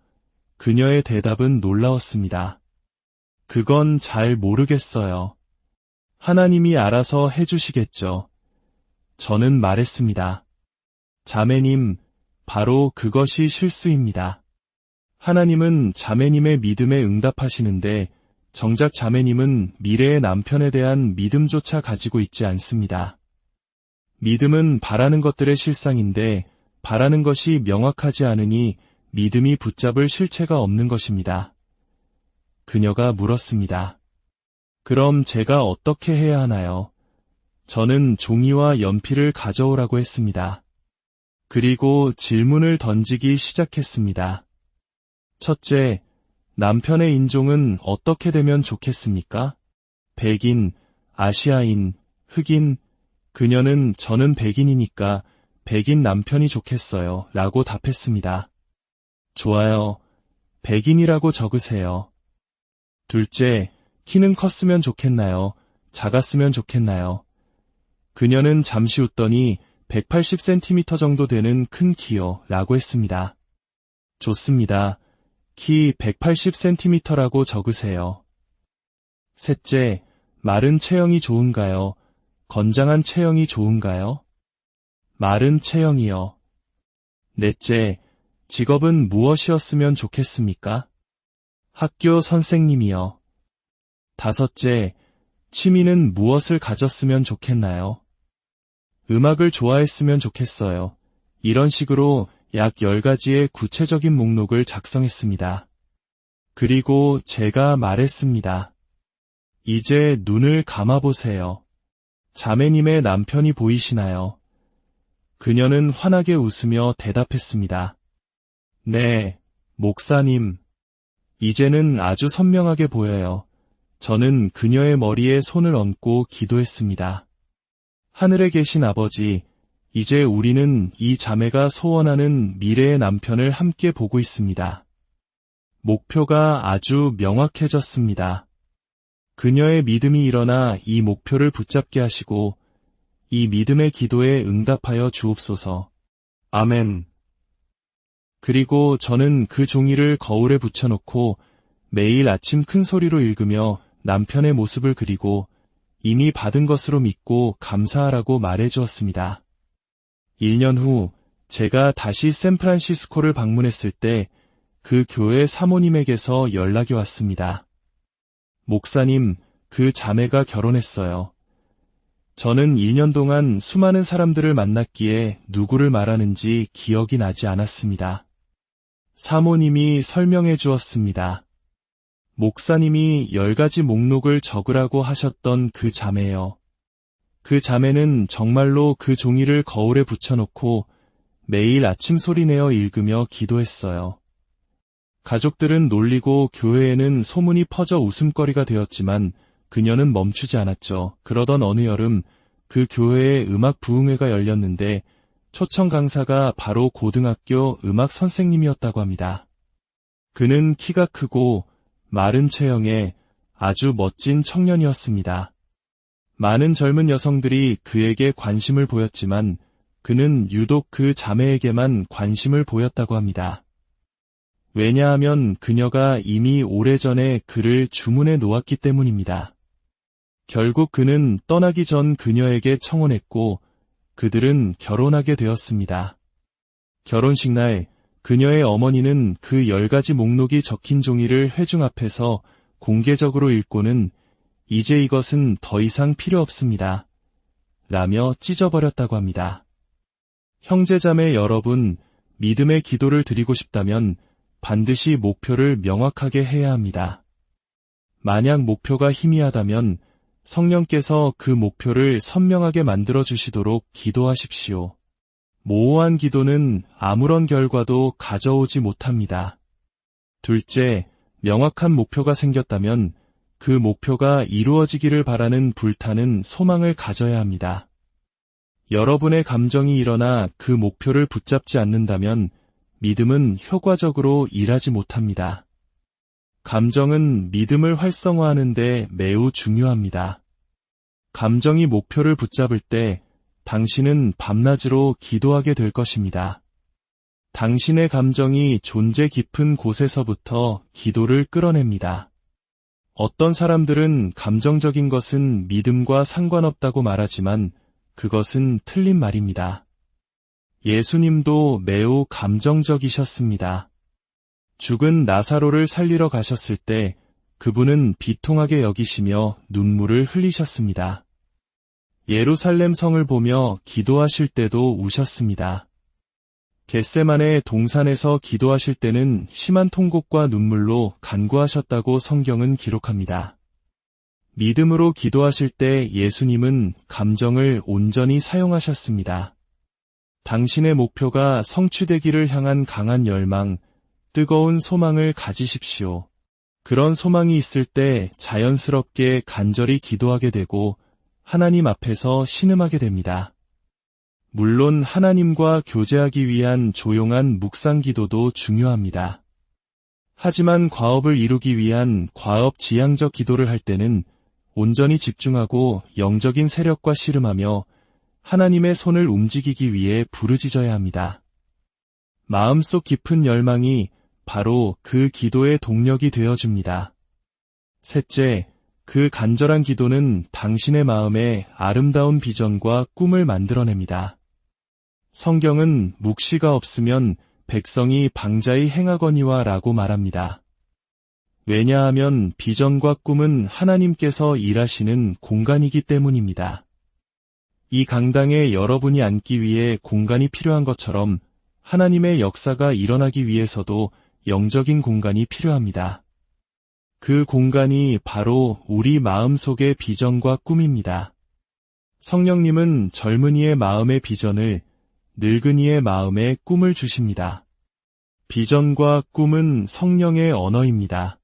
그녀의 대답은 놀라웠습니다. 그건 잘 모르겠어요. 하나님이 알아서 해주시겠죠. 저는 말했습니다. 자매님, 바로 그것이 실수입니다. 하나님은 자매님의 믿음에 응답하시는데 정작 자매님은 미래의 남편에 대한 믿음조차 가지고 있지 않습니다. 믿음은 바라는 것들의 실상인데 바라는 것이 명확하지 않으니 믿음이 붙잡을 실체가 없는 것입니다. 그녀가 물었습니다. 그럼 제가 어떻게 해야 하나요? 저는 종이와 연필을 가져오라고 했습니다. 그리고 질문을 던지기 시작했습니다. 첫째, 남편의 인종은 어떻게 되면 좋겠습니까? 백인, 아시아인, 흑인, 그녀는 저는 백인이니까 백인 남편이 좋겠어요. 라고 답했습니다. 좋아요. 백인이라고 적으세요. 둘째, 키는 컸으면 좋겠나요? 작았으면 좋겠나요? 그녀는 잠시 웃더니 180cm 정도 되는 큰 키요. 라고 했습니다. 좋습니다. 키 180cm라고 적으세요. 셋째, 마른 체형이 좋은가요? 건장한 체형이 좋은가요? 마른 체형이요. 넷째, 직업은 무엇이었으면 좋겠습니까? 학교 선생님이요. 다섯째, 취미는 무엇을 가졌으면 좋겠나요? 음악을 좋아했으면 좋겠어요. 이런 식으로 약 10가지의 구체적인 목록을 작성했습니다. 그리고 제가 말했습니다. 이제 눈을 감아보세요. 자매님의 남편이 보이시나요? 그녀는 환하게 웃으며 대답했습니다. 네, 목사님. 이제는 아주 선명하게 보여요. 저는 그녀의 머리에 손을 얹고 기도했습니다. 하늘에 계신 아버지, 이제 우리는 이 자매가 소원하는 미래의 남편을 함께 보고 있습니다. 목표가 아주 명확해졌습니다. 그녀의 믿음이 일어나 이 목표를 붙잡게 하시고 이 믿음의 기도에 응답하여 주옵소서. 아멘. 그리고 저는 그 종이를 거울에 붙여놓고 매일 아침 큰 소리로 읽으며 남편의 모습을 그리고 이미 받은 것으로 믿고 감사하라고 말해주었습니다. 1년 후 제가 다시 샌프란시스코를 방문했을 때 그 교회 사모님에게서 연락이 왔습니다. 목사님, 그 자매가 결혼했어요. 저는 1년 동안 수많은 사람들을 만났기에 누구를 말하는지 기억이 나지 않았습니다. 사모님이 설명해 주었습니다. 목사님이 10가지 목록을 적으라고 하셨던 그 자매요. 그 자매는 정말로 그 종이를 거울에 붙여놓고 매일 아침 소리내어 읽으며 기도했어요. 가족들은 놀리고 교회에는 소문이 퍼져 웃음거리가 되었지만 그녀는 멈추지 않았죠. 그러던 어느 여름 그 교회에 음악 부흥회가 열렸는데 초청 강사가 바로 고등학교 음악 선생님이었다고 합니다. 그는 키가 크고 마른 체형에 아주 멋진 청년이었습니다. 많은 젊은 여성들이 그에게 관심을 보였지만 그는 유독 그 자매에게만 관심을 보였다고 합니다. 왜냐하면 그녀가 이미 오래전에 그를 주문해 놓았기 때문입니다. 결국 그는 떠나기 전 그녀에게 청혼했고 그들은 결혼하게 되었습니다. 결혼식 날 그녀의 어머니는 그 10가지 목록이 적힌 종이를 회중 앞에서 공개적으로 읽고는 이제 이것은 더 이상 필요 없습니다. 라며 찢어버렸다고 합니다. 형제자매 여러분, 믿음의 기도를 드리고 싶다면 반드시 목표를 명확하게 해야 합니다. 만약 목표가 희미하다면 성령께서 그 목표를 선명하게 만들어 주시도록 기도하십시오. 모호한 기도는 아무런 결과도 가져오지 못합니다. 둘째, 명확한 목표가 생겼다면 그 목표가 이루어지기를 바라는 불타는 소망을 가져야 합니다. 여러분의 감정이 일어나 그 목표를 붙잡지 않는다면 믿음은 효과적으로 일하지 못합니다. 감정은 믿음을 활성화하는 데 매우 중요합니다. 감정이 목표를 붙잡을 때 당신은 밤낮으로 기도하게 될 것입니다. 당신의 감정이 존재 깊은 곳에서부터 기도를 끌어냅니다. 어떤 사람들은 감정적인 것은 믿음과 상관없다고 말하지만 그것은 틀린 말입니다. 예수님도 매우 감정적이셨습니다. 죽은 나사로를 살리러 가셨을 때 그분은 비통하게 여기시며 눈물을 흘리셨습니다. 예루살렘 성을 보며 기도하실 때도 우셨습니다. 겟세마네 동산에서 기도하실 때는 심한 통곡과 눈물로 간구하셨다고 성경은 기록합니다. 믿음으로 기도하실 때 예수님은 감정을 온전히 사용하셨습니다. 당신의 목표가 성취되기를 향한 강한 열망, 뜨거운 소망을 가지십시오. 그런 소망이 있을 때 자연스럽게 간절히 기도하게 되고 하나님 앞에서 신음하게 됩니다. 물론 하나님과 교제하기 위한 조용한 묵상 기도도 중요합니다. 하지만 과업을 이루기 위한 과업 지향적 기도를 할 때는 온전히 집중하고 영적인 세력과 씨름하며 하나님의 손을 움직이기 위해 부르짖어야 합니다. 마음속 깊은 열망이 바로 그 기도의 동력이 되어줍니다. 셋째, 그 간절한 기도는 당신의 마음에 아름다운 비전과 꿈을 만들어냅니다. 성경은 묵시가 없으면 백성이 방자히 행하거니와 라고 말합니다. 왜냐하면 비전과 꿈은 하나님께서 일하시는 공간이기 때문입니다. 이 강당에 여러분이 앉기 위해 공간이 필요한 것처럼 하나님의 역사가 일어나기 위해서도 영적인 공간이 필요합니다. 그 공간이 바로 우리 마음속의 비전과 꿈입니다. 성령님은 젊은이의 마음의 비전을, 늙은이의 마음의 꿈을 주십니다. 비전과 꿈은 성령의 언어입니다.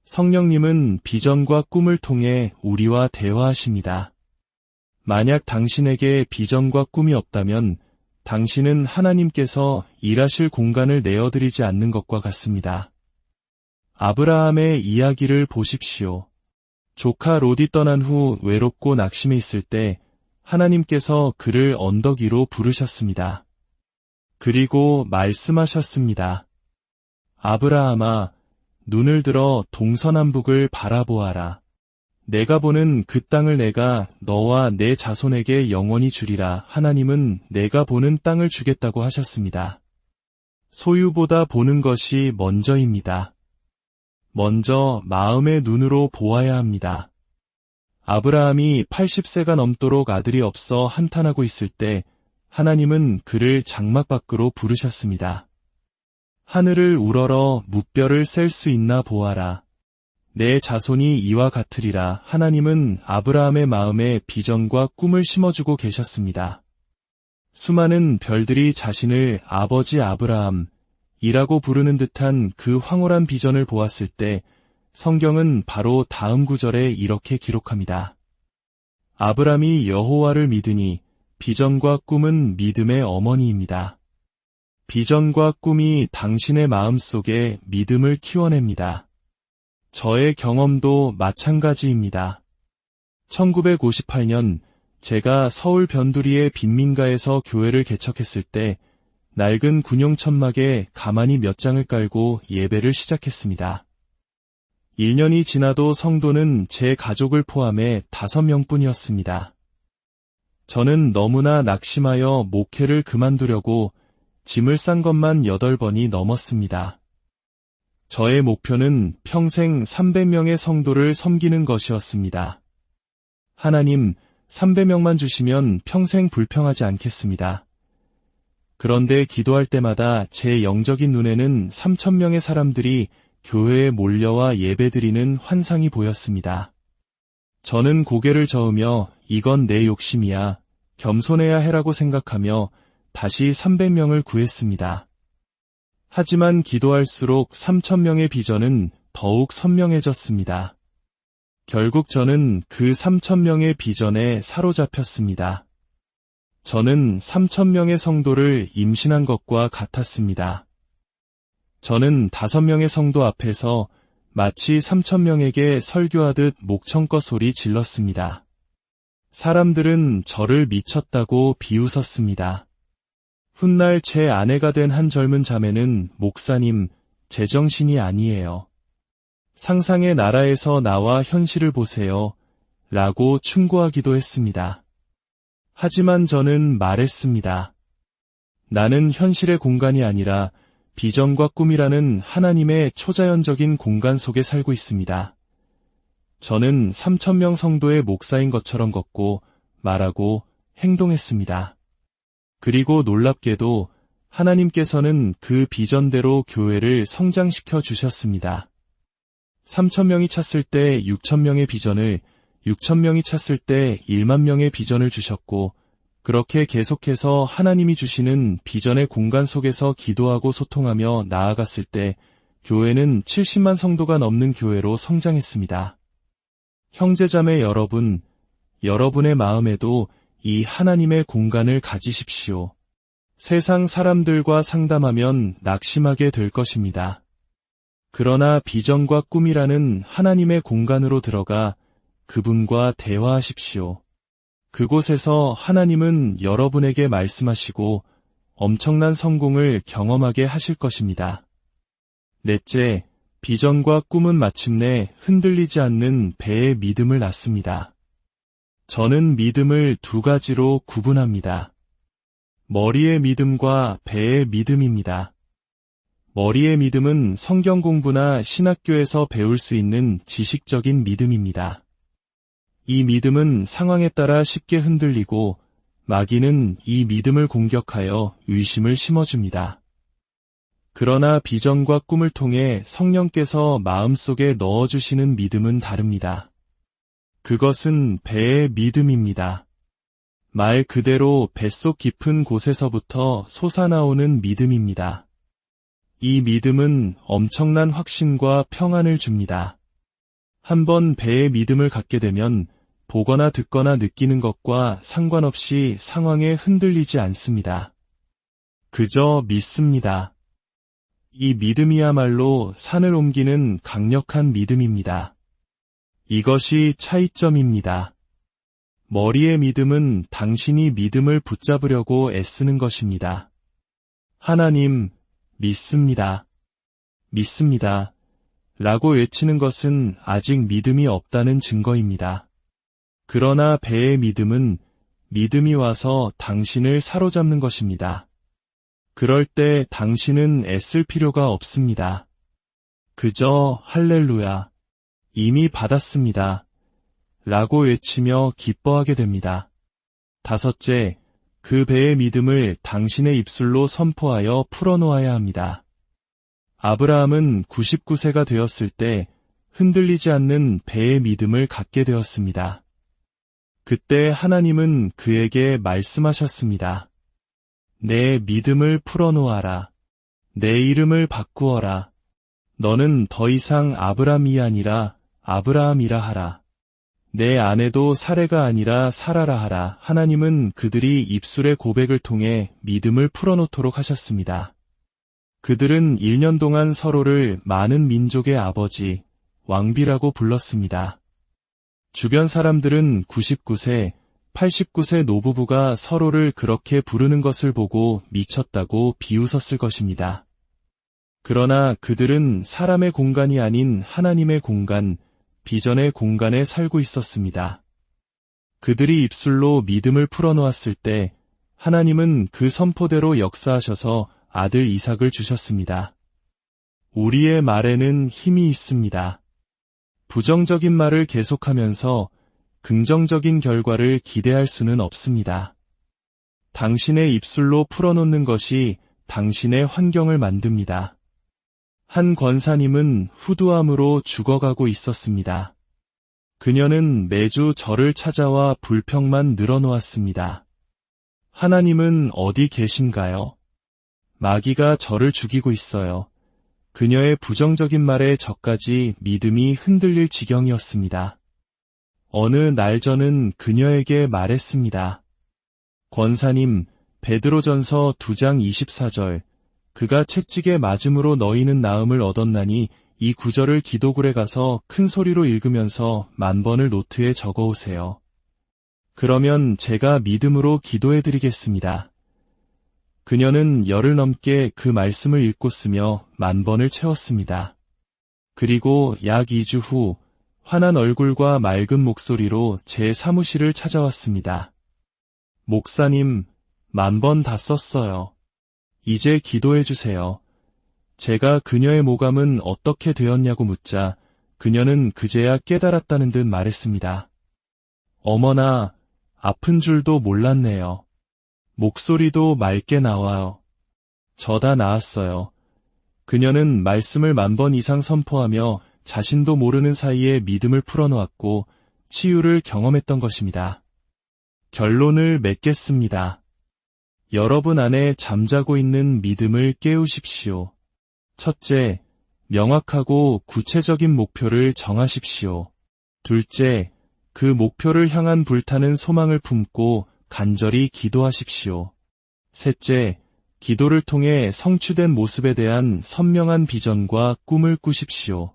성령님은 비전과 꿈을 통해 우리와 대화하십니다. 만약 당신에게 비전과 꿈이 없다면 당신은 하나님께서 일하실 공간을 내어드리지 않는 것과 같습니다. 아브라함의 이야기를 보십시오. 조카 롯이 떠난 후 외롭고 낙심해 있을 때 하나님께서 그를 언덕 위로 부르셨습니다. 그리고 말씀하셨습니다. 아브라함아, 눈을 들어 동서남북을 바라보아라. 내가 보는 그 땅을 내가 너와 내 자손에게 영원히 주리라. 하나님은 내가 보는 땅을 주겠다고 하셨습니다. 소유보다 보는 것이 먼저입니다. 먼저 마음의 눈으로 보아야 합니다. 아브라함이 80세가 넘도록 아들이 없어 한탄하고 있을 때 하나님은 그를 장막 밖으로 부르셨습니다. 하늘을 우러러 무뼈를 셀 수 있나 보아라. 내 자손이 이와 같으리라. 하나님은 아브라함의 마음에 비전과 꿈을 심어주고 계셨습니다. 수많은 별들이 자신을 아버지 아브라함이라고 부르는 듯한 그 황홀한 비전을 보았을 때 성경은 바로 다음 구절에 이렇게 기록합니다. 아브라함이 여호와를 믿으니 비전과 꿈은 믿음의 어머니입니다. 비전과 꿈이 당신의 마음속에 믿음을 키워냅니다. 저의 경험도 마찬가지입니다. 1958년 제가 서울 변두리의 빈민가에서 교회를 개척했을 때 낡은 군용 천막에 가만히 몇 장을 깔고 예배를 시작했습니다. 1년이 지나도 성도는 제 가족을 포함해 5명뿐이었습니다. 저는 너무나 낙심하여 목회를 그만두려고 짐을 싼 것만 8번이 넘었습니다. 저의 목표는 평생 300명의 성도를 섬기는 것이었습니다. 하나님, 300명만 주시면 평생 불평하지 않겠습니다. 그런데 기도할 때마다 제 영적인 눈에는 3,000명의 사람들이 교회에 몰려와 예배드리는 환상이 보였습니다. 저는 고개를 저으며 이건 내 욕심이야, 겸손해야 해라고 생각하며 다시 300명을 구했습니다. 하지만 기도할수록 3,000명의 비전은 더욱 선명해졌습니다. 결국 저는 그 3,000명의 비전에 사로잡혔습니다. 저는 3,000명의 성도를 임신한 것과 같았습니다. 저는 5명의 성도 앞에서 마치 3,000명에게 설교하듯 목청껏 소리 질렀습니다. 사람들은 저를 미쳤다고 비웃었습니다. 훗날 제 아내가 된 한 젊은 자매는 목사님, 제정신이 아니에요. 상상의 나라에서 나와 현실을 보세요. 라고 충고하기도 했습니다. 하지만 저는 말했습니다. 나는 현실의 공간이 아니라 비전과 꿈이라는 하나님의 초자연적인 공간 속에 살고 있습니다. 저는 3,000명 성도의 목사인 것처럼 걷고 말하고 행동했습니다. 그리고 놀랍게도 하나님께서는 그 비전대로 교회를 성장시켜 주셨습니다. 3,000명이 찼을 때 6,000명의 비전을, 6,000명이 찼을 때 1만 명의 비전을 주셨고, 그렇게 계속해서 하나님이 주시는 비전의 공간 속에서 기도하고 소통하며 나아갔을 때 교회는 70만 성도가 넘는 교회로 성장했습니다. 형제자매 여러분, 여러분의 마음에도 이 하나님의 공간을 가지십시오. 세상 사람들과 상담하면 낙심하게 될 것입니다. 그러나 비전과 꿈이라는 하나님의 공간으로 들어가 그분과 대화하십시오. 그곳에서 하나님은 여러분에게 말씀하시고 엄청난 성공을 경험하게 하실 것입니다. 넷째, 비전과 꿈은 마침내 흔들리지 않는 배의 믿음을 낳습니다. 저는 믿음을 2가지로 구분합니다. 머리의 믿음과 배의 믿음입니다. 머리의 믿음은 성경 공부나 신학교에서 배울 수 있는 지식적인 믿음입니다. 이 믿음은 상황에 따라 쉽게 흔들리고 마귀는 이 믿음을 공격하여 의심을 심어줍니다. 그러나 비전과 꿈을 통해 성령께서 마음속에 넣어주시는 믿음은 다릅니다. 그것은 배의 믿음입니다. 말 그대로 뱃속 깊은 곳에서부터 솟아나오는 믿음입니다. 이 믿음은 엄청난 확신과 평안을 줍니다. 한번 배의 믿음을 갖게 되면 보거나 듣거나 느끼는 것과 상관없이 상황에 흔들리지 않습니다. 그저 믿습니다. 이 믿음이야말로 산을 옮기는 강력한 믿음입니다. 이것이 차이점입니다. 머리의 믿음은 당신이 믿음을 붙잡으려고 애쓰는 것입니다. 하나님, 믿습니다. 믿습니다. 라고 외치는 것은 아직 믿음이 없다는 증거입니다. 그러나 배의 믿음은 믿음이 와서 당신을 사로잡는 것입니다. 그럴 때 당신은 애쓸 필요가 없습니다. 그저 할렐루야, 이미 받았습니다. 라고 외치며 기뻐하게 됩니다. 다섯째, 그 배의 믿음을 당신의 입술로 선포하여 풀어놓아야 합니다. 아브라함은 99세가 되었을 때 흔들리지 않는 배의 믿음을 갖게 되었습니다. 그때 하나님은 그에게 말씀하셨습니다. 내 믿음을 풀어놓아라. 내 이름을 바꾸어라. 너는 더 이상 아브람이 아니라 아브라함이라 하라. 내 아내도 사레가 아니라 사라라 하라. 하나님은 그들이 입술의 고백을 통해 믿음을 풀어놓도록 하셨습니다. 그들은 1년 동안 서로를 많은 민족의 아버지, 왕비라고 불렀습니다. 주변 사람들은 99세, 89세 노부부가 서로를 그렇게 부르는 것을 보고 미쳤다고 비웃었을 것입니다. 그러나 그들은 사람의 공간이 아닌 하나님의 공간, 비전의 공간에 살고 있었습니다. 그들이 입술로 믿음을 풀어놓았을 때 하나님은 그 선포대로 역사하셔서 아들 이삭을 주셨습니다. 우리의 말에는 힘이 있습니다. 부정적인 말을 계속하면서 긍정적인 결과를 기대할 수는 없습니다. 당신의 입술로 풀어놓는 것이 당신의 환경을 만듭니다. 한 권사님은 후두암으로 죽어가고 있었습니다. 그녀는 매주 저를 찾아와 불평만 늘어놓았습니다. 하나님은 어디 계신가요? 마귀가 저를 죽이고 있어요. 그녀의 부정적인 말에 저까지 믿음이 흔들릴 지경이었습니다. 어느 날 저는 그녀에게 말했습니다. 권사님, 베드로전서 2장 24절, 그가 채찍에 맞음으로 너희는 나음을 얻었나니 이 구절을 기도굴에 가서 큰 소리로 읽으면서 10,000번을 노트에 적어오세요. 그러면 제가 믿음으로 기도해드리겠습니다. 그녀는 열흘 넘게 그 말씀을 읽고 쓰며 10,000번을 채웠습니다. 그리고 약 2주 후 환한 얼굴과 맑은 목소리로 제 사무실을 찾아왔습니다. 목사님, 10,000번 다 썼어요. 이제 기도해 주세요. 제가 그녀의 모감은 어떻게 되었냐고 묻자 그녀는 그제야 깨달았다는 듯 말했습니다. 어머나, 아픈 줄도 몰랐네요. 목소리도 맑게 나와요. 저 다 나았어요. 그녀는 말씀을 10,000번 이상 선포하며 자신도 모르는 사이에 믿음을 풀어놓았고 치유를 경험했던 것입니다. 결론을 맺겠습니다. 여러분 안에 잠자고 있는 믿음을 깨우십시오. 첫째, 명확하고 구체적인 목표를 정하십시오. 둘째, 그 목표를 향한 불타는 소망을 품고 간절히 기도하십시오. 셋째, 기도를 통해 성취된 모습에 대한 선명한 비전과 꿈을 꾸십시오.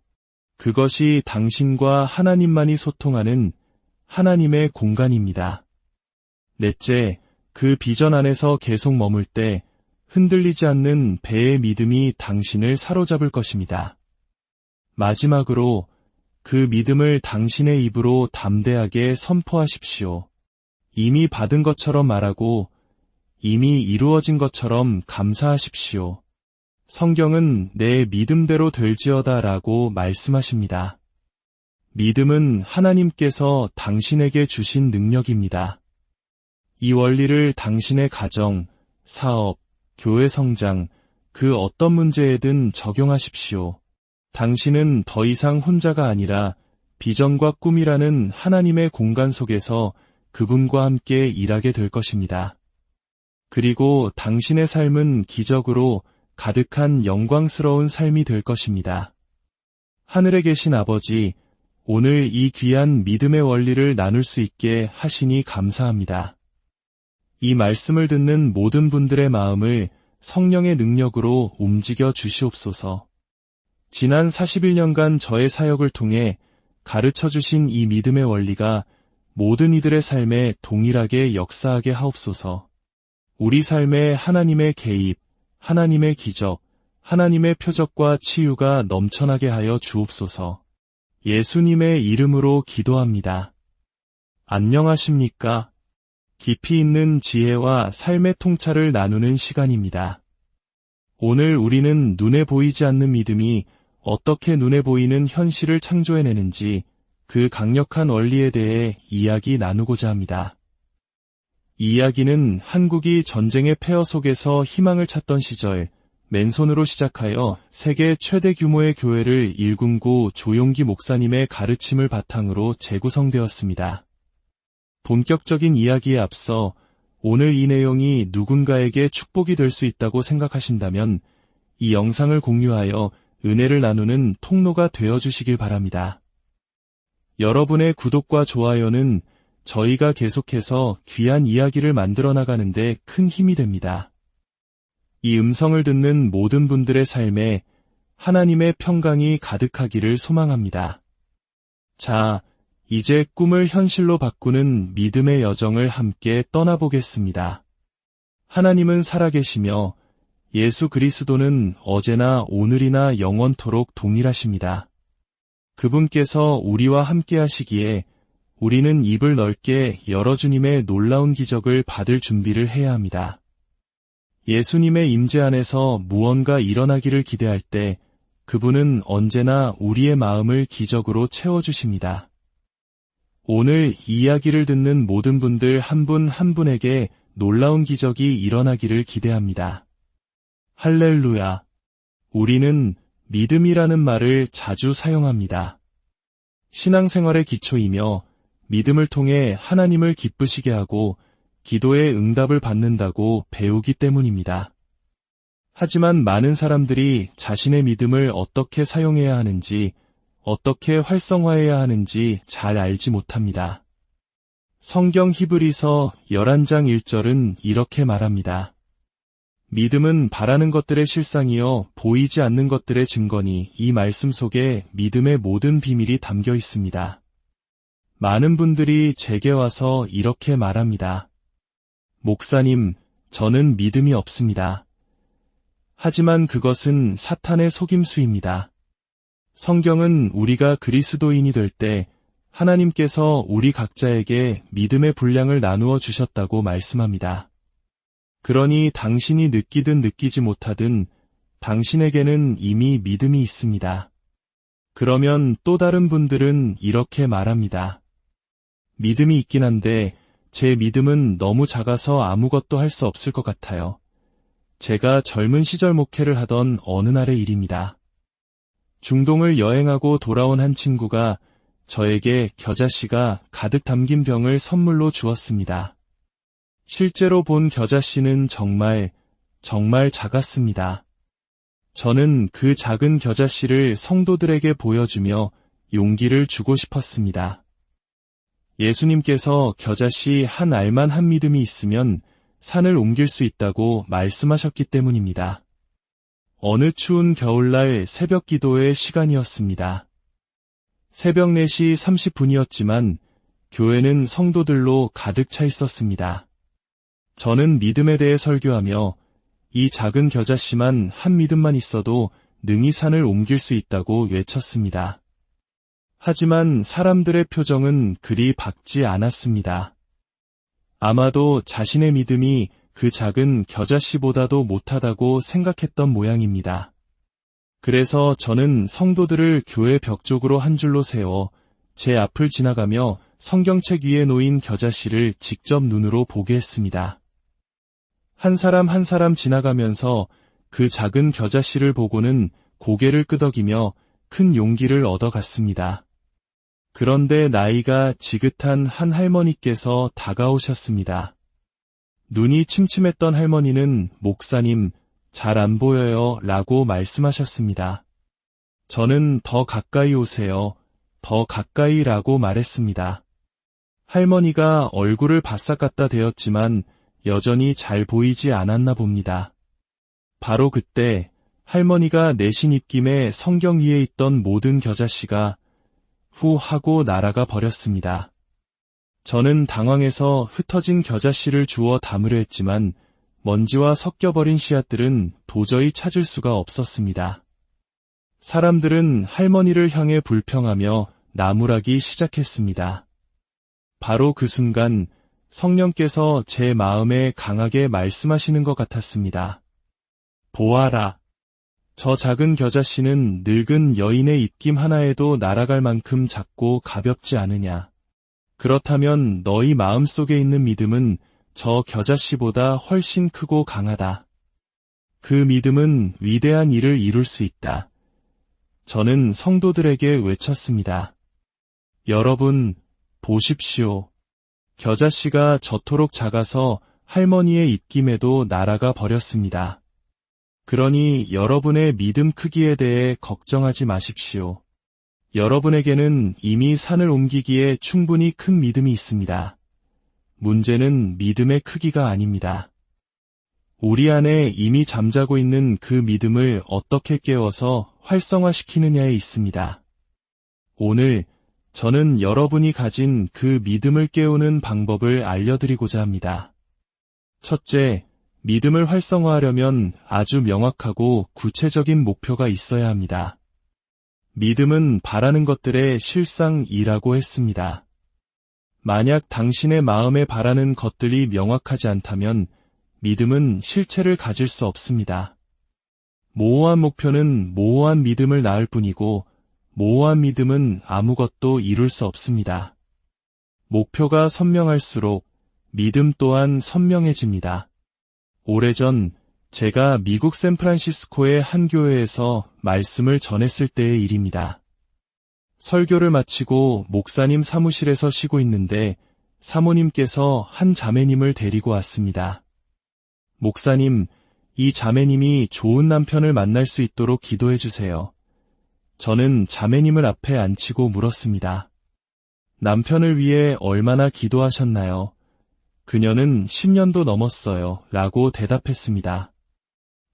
그것이 당신과 하나님만이 소통하는 하나님의 공간입니다. 넷째, 그 비전 안에서 계속 머물 때 흔들리지 않는 배의 믿음이 당신을 사로잡을 것입니다. 마지막으로 그 믿음을 당신의 입으로 담대하게 선포하십시오. 이미 받은 것처럼 말하고 이미 이루어진 것처럼 감사하십시오. 성경은 내 믿음대로 될지어다 라고 말씀하십니다. 믿음은 하나님께서 당신에게 주신 능력입니다. 이 원리를 당신의 가정, 사업, 교회 성장, 그 어떤 문제에든 적용하십시오. 당신은 더 이상 혼자가 아니라 비전과 꿈이라는 하나님의 공간 속에서 그분과 함께 일하게 될 것입니다. 그리고 당신의 삶은 기적으로 가득한 영광스러운 삶이 될 것입니다. 하늘에 계신 아버지, 오늘 이 귀한 믿음의 원리를 나눌 수 있게 하시니 감사합니다. 이 말씀을 듣는 모든 분들의 마음을 성령의 능력으로 움직여 주시옵소서. 지난 41년간 저의 사역을 통해 가르쳐 주신 이 믿음의 원리가 모든 이들의 삶에 동일하게 역사하게 하옵소서. 우리 삶에 하나님의 개입, 하나님의 기적, 하나님의 표적과 치유가 넘쳐나게 하여 주옵소서. 예수님의 이름으로 기도합니다. 안녕하십니까? 깊이 있는 지혜와 삶의 통찰을 나누는 시간입니다. 오늘 우리는 눈에 보이지 않는 믿음이 어떻게 눈에 보이는 현실을 창조해내는지 그 강력한 원리에 대해 이야기 나누고자 합니다. 이 이야기는 한국이 전쟁의 폐허 속에서 희망을 찾던 시절 맨손으로 시작하여 세계 최대 규모의 교회를 일군고 조용기 목사님의 가르침을 바탕으로 재구성되었습니다. 본격적인 이야기에 앞서 오늘 이 내용이 누군가에게 축복이 될 수 있다고 생각하신다면 이 영상을 공유하여 은혜를 나누는 통로가 되어주시길 바랍니다. 여러분의 구독과 좋아요는 저희가 계속해서 귀한 이야기를 만들어 나가는데 큰 힘이 됩니다. 이 음성을 듣는 모든 분들의 삶에 하나님의 평강이 가득하기를 소망합니다. 자, 이제 꿈을 현실로 바꾸는 믿음의 여정을 함께 떠나보겠습니다. 하나님은 살아계시며 예수 그리스도는 어제나 오늘이나 영원토록 동일하십니다. 그분께서 우리와 함께 하시기에 우리는 입을 넓게 열어 주님의 놀라운 기적을 받을 준비를 해야 합니다. 예수님의 임재 안에서 무언가 일어나기를 기대할 때 그분은 언제나 우리의 마음을 기적으로 채워주십니다. 오늘 이야기를 듣는 모든 분들 한 분 한 분에게 놀라운 기적이 일어나기를 기대합니다. 할렐루야! 우리는 믿음이라는 말을 자주 사용합니다. 신앙생활의 기초이며 믿음을 통해 하나님을 기쁘시게 하고 기도의 응답을 받는다고 배우기 때문입니다. 하지만 많은 사람들이 자신의 믿음을 어떻게 사용해야 하는지, 어떻게 활성화해야 하는지 잘 알지 못합니다. 성경 히브리서 11장 1절은 이렇게 말합니다. 믿음은 바라는 것들의 실상이요 보이지 않는 것들의 증거니 이 말씀 속에 믿음의 모든 비밀이 담겨 있습니다. 많은 분들이 제게 와서 이렇게 말합니다. 목사님, 저는 믿음이 없습니다. 하지만 그것은 사탄의 속임수입니다. 성경은 우리가 그리스도인이 될 때 하나님께서 우리 각자에게 믿음의 분량을 나누어 주셨다고 말씀합니다. 그러니 당신이 느끼든 느끼지 못하든 당신에게는 이미 믿음이 있습니다. 그러면 또 다른 분들은 이렇게 말합니다. 믿음이 있긴 한데 제 믿음은 너무 작아서 아무것도 할 수 없을 것 같아요. 제가 젊은 시절 목회를 하던 어느 날의 일입니다. 중동을 여행하고 돌아온 한 친구가 저에게 겨자씨가 가득 담긴 병을 선물로 주었습니다. 실제로 본 겨자씨는 정말 작았습니다. 저는 그 작은 겨자씨를 성도들에게 보여주며 용기를 주고 싶었습니다. 예수님께서 겨자씨 한 알만 한 믿음이 있으면 산을 옮길 수 있다고 말씀하셨기 때문입니다. 어느 추운 겨울날 새벽 기도의 시간이었습니다. 새벽 4시 30분이었지만 교회는 성도들로 가득 차 있었습니다. 저는 믿음에 대해 설교하며 이 작은 겨자씨만 한 믿음만 있어도 능히 산을 옮길 수 있다고 외쳤습니다. 하지만 사람들의 표정은 그리 밝지 않았습니다. 아마도 자신의 믿음이 그 작은 겨자씨보다도 못하다고 생각했던 모양입니다. 그래서 저는 성도들을 교회 벽 쪽으로 한 줄로 세워 제 앞을 지나가며 성경책 위에 놓인 겨자씨를 직접 눈으로 보게 했습니다. 한 사람 한 사람 지나가면서 그 작은 겨자씨를 보고는 고개를 끄덕이며 큰 용기를 얻어갔습니다. 그런데 나이가 지긋한 한 할머니께서 다가오셨습니다. 눈이 침침했던 할머니는 목사님, 잘 안 보여요 라고 말씀하셨습니다. 저는 더 가까이 오세요, 더 가까이 라고 말했습니다. 할머니가 얼굴을 바싹 갖다 대었지만 여전히 잘 보이지 않았나 봅니다. 바로 그때 할머니가 내신 입김에 성경 위에 있던 모든 겨자씨가 후 하고 날아가 버렸습니다. 저는 당황해서 흩어진 겨자씨를 주워 담으려 했지만 먼지와 섞여버린 씨앗들은 도저히 찾을 수가 없었습니다. 사람들은 할머니를 향해 불평하며 나무라기 시작했습니다. 바로 그 순간 성령께서 제 마음에 강하게 말씀하시는 것 같았습니다. 보아라. 저 작은 겨자씨는 늙은 여인의 입김 하나에도 날아갈 만큼 작고 가볍지 않으냐. 그렇다면 너희 마음속에 있는 믿음은 저 겨자씨보다 훨씬 크고 강하다. 그 믿음은 위대한 일을 이룰 수 있다. 저는 성도들에게 외쳤습니다. 여러분, 보십시오. 겨자씨가 저토록 작아서 할머니의 입김에도 날아가 버렸습니다. 그러니 여러분의 믿음 크기에 대해 걱정하지 마십시오. 여러분에게는 이미 산을 옮기기에 충분히 큰 믿음이 있습니다. 문제는 믿음의 크기가 아닙니다. 우리 안에 이미 잠자고 있는 그 믿음을 어떻게 깨워서 활성화시키느냐에 있습니다. 오늘 저는 여러분이 가진 그 믿음을 깨우는 방법을 알려드리고자 합니다. 첫째, 믿음을 활성화하려면 아주 명확하고 구체적인 목표가 있어야 합니다. 믿음은 바라는 것들의 실상이라고 했습니다. 만약 당신의 마음에 바라는 것들이 명확하지 않다면 믿음은 실체를 가질 수 없습니다. 모호한 목표는 모호한 믿음을 낳을 뿐이고 모호한 믿음은 아무것도 이룰 수 없습니다. 목표가 선명할수록 믿음 또한 선명해집니다. 오래전 제가 미국 샌프란시스코의 한 교회에서 말씀을 전했을 때의 일입니다. 설교를 마치고 목사님 사무실에서 쉬고 있는데 사모님께서 한 자매님을 데리고 왔습니다. 목사님, 이 자매님이 좋은 남편을 만날 수 있도록 기도해 주세요. 저는 자매님을 앞에 앉히고 물었습니다. 남편을 위해 얼마나 기도하셨나요? 그녀는 10년도 넘었어요. 라고 대답했습니다.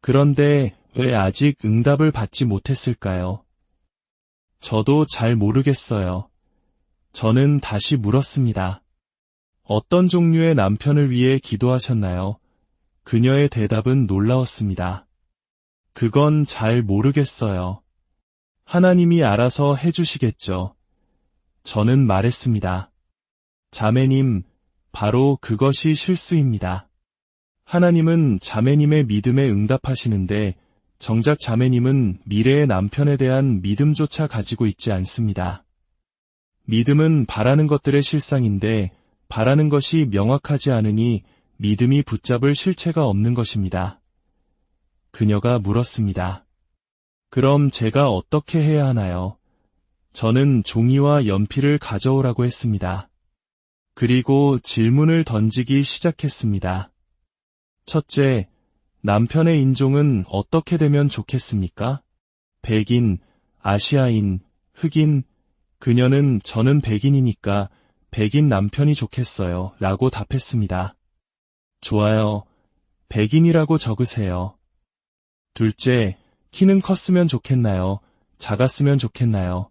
그런데 왜 아직 응답을 받지 못했을까요? 저도 잘 모르겠어요. 저는 다시 물었습니다. 어떤 종류의 남편을 위해 기도하셨나요? 그녀의 대답은 놀라웠습니다. 그건 잘 모르겠어요. 하나님이 알아서 해주시겠죠. 저는 말했습니다. 자매님, 바로 그것이 실수입니다. 하나님은 자매님의 믿음에 응답하시는데 정작 자매님은 미래의 남편에 대한 믿음조차 가지고 있지 않습니다. 믿음은 바라는 것들의 실상인데 바라는 것이 명확하지 않으니 믿음이 붙잡을 실체가 없는 것입니다. 그녀가 물었습니다. 그럼 제가 어떻게 해야 하나요? 저는 종이와 연필을 가져오라고 했습니다. 그리고 질문을 던지기 시작했습니다. 첫째, 남편의 인종은 어떻게 되면 좋겠습니까? 백인, 아시아인, 흑인, 그녀는 저는 백인이니까 백인 남편이 좋겠어요. 라고 답했습니다. 좋아요. 백인이라고 적으세요. 둘째, 키는 컸으면 좋겠나요? 작았으면 좋겠나요?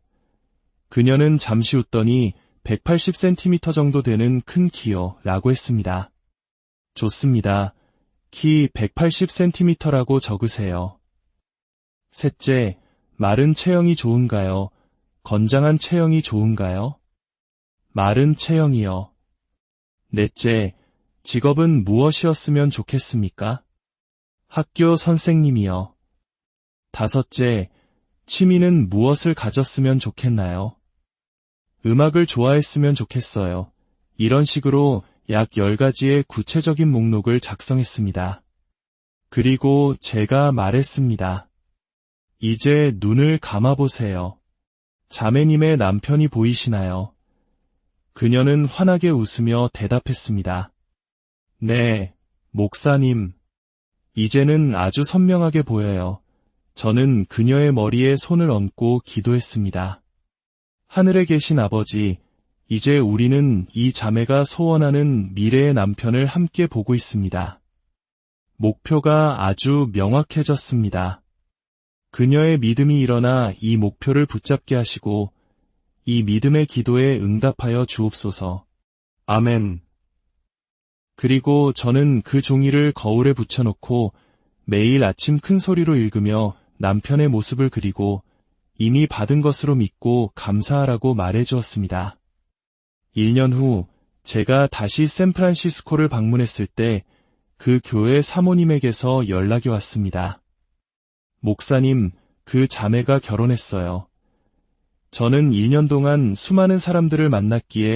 그녀는 잠시 웃더니 180cm 정도 되는 큰 키요. 라고 했습니다. 좋습니다. 키 180cm라고 적으세요. 셋째, 마른 체형이 좋은가요? 건장한 체형이 좋은가요? 마른 체형이요. 넷째, 직업은 무엇이었으면 좋겠습니까? 학교 선생님이요. 다섯째, 취미는 무엇을 가졌으면 좋겠나요? 음악을 좋아했으면 좋겠어요. 이런 식으로 약 10가지의 구체적인 목록을 작성했습니다. 그리고 제가 말했습니다. 이제 눈을 감아보세요. 자매님의 남편이 보이시나요? 그녀는 환하게 웃으며 대답했습니다. 네, 목사님. 이제는 아주 선명하게 보여요. 저는 그녀의 머리에 손을 얹고 기도했습니다. 하늘에 계신 아버지, 이제 우리는 이 자매가 소원하는 미래의 남편을 함께 보고 있습니다. 목표가 아주 명확해졌습니다. 그녀의 믿음이 일어나 이 목표를 붙잡게 하시고 이 믿음의 기도에 응답하여 주옵소서. 아멘. 그리고 저는 그 종이를 거울에 붙여놓고 매일 아침 큰 소리로 읽으며 남편의 모습을 그리고 이미 받은 것으로 믿고 감사하라고 말해 주었습니다. 1년 후 제가 다시 샌프란시스코를 방문했을 때 그 교회 사모님에게서 연락이 왔습니다. 목사님, 그 자매가 결혼했어요. 저는 1년 동안 수많은 사람들을 만났기에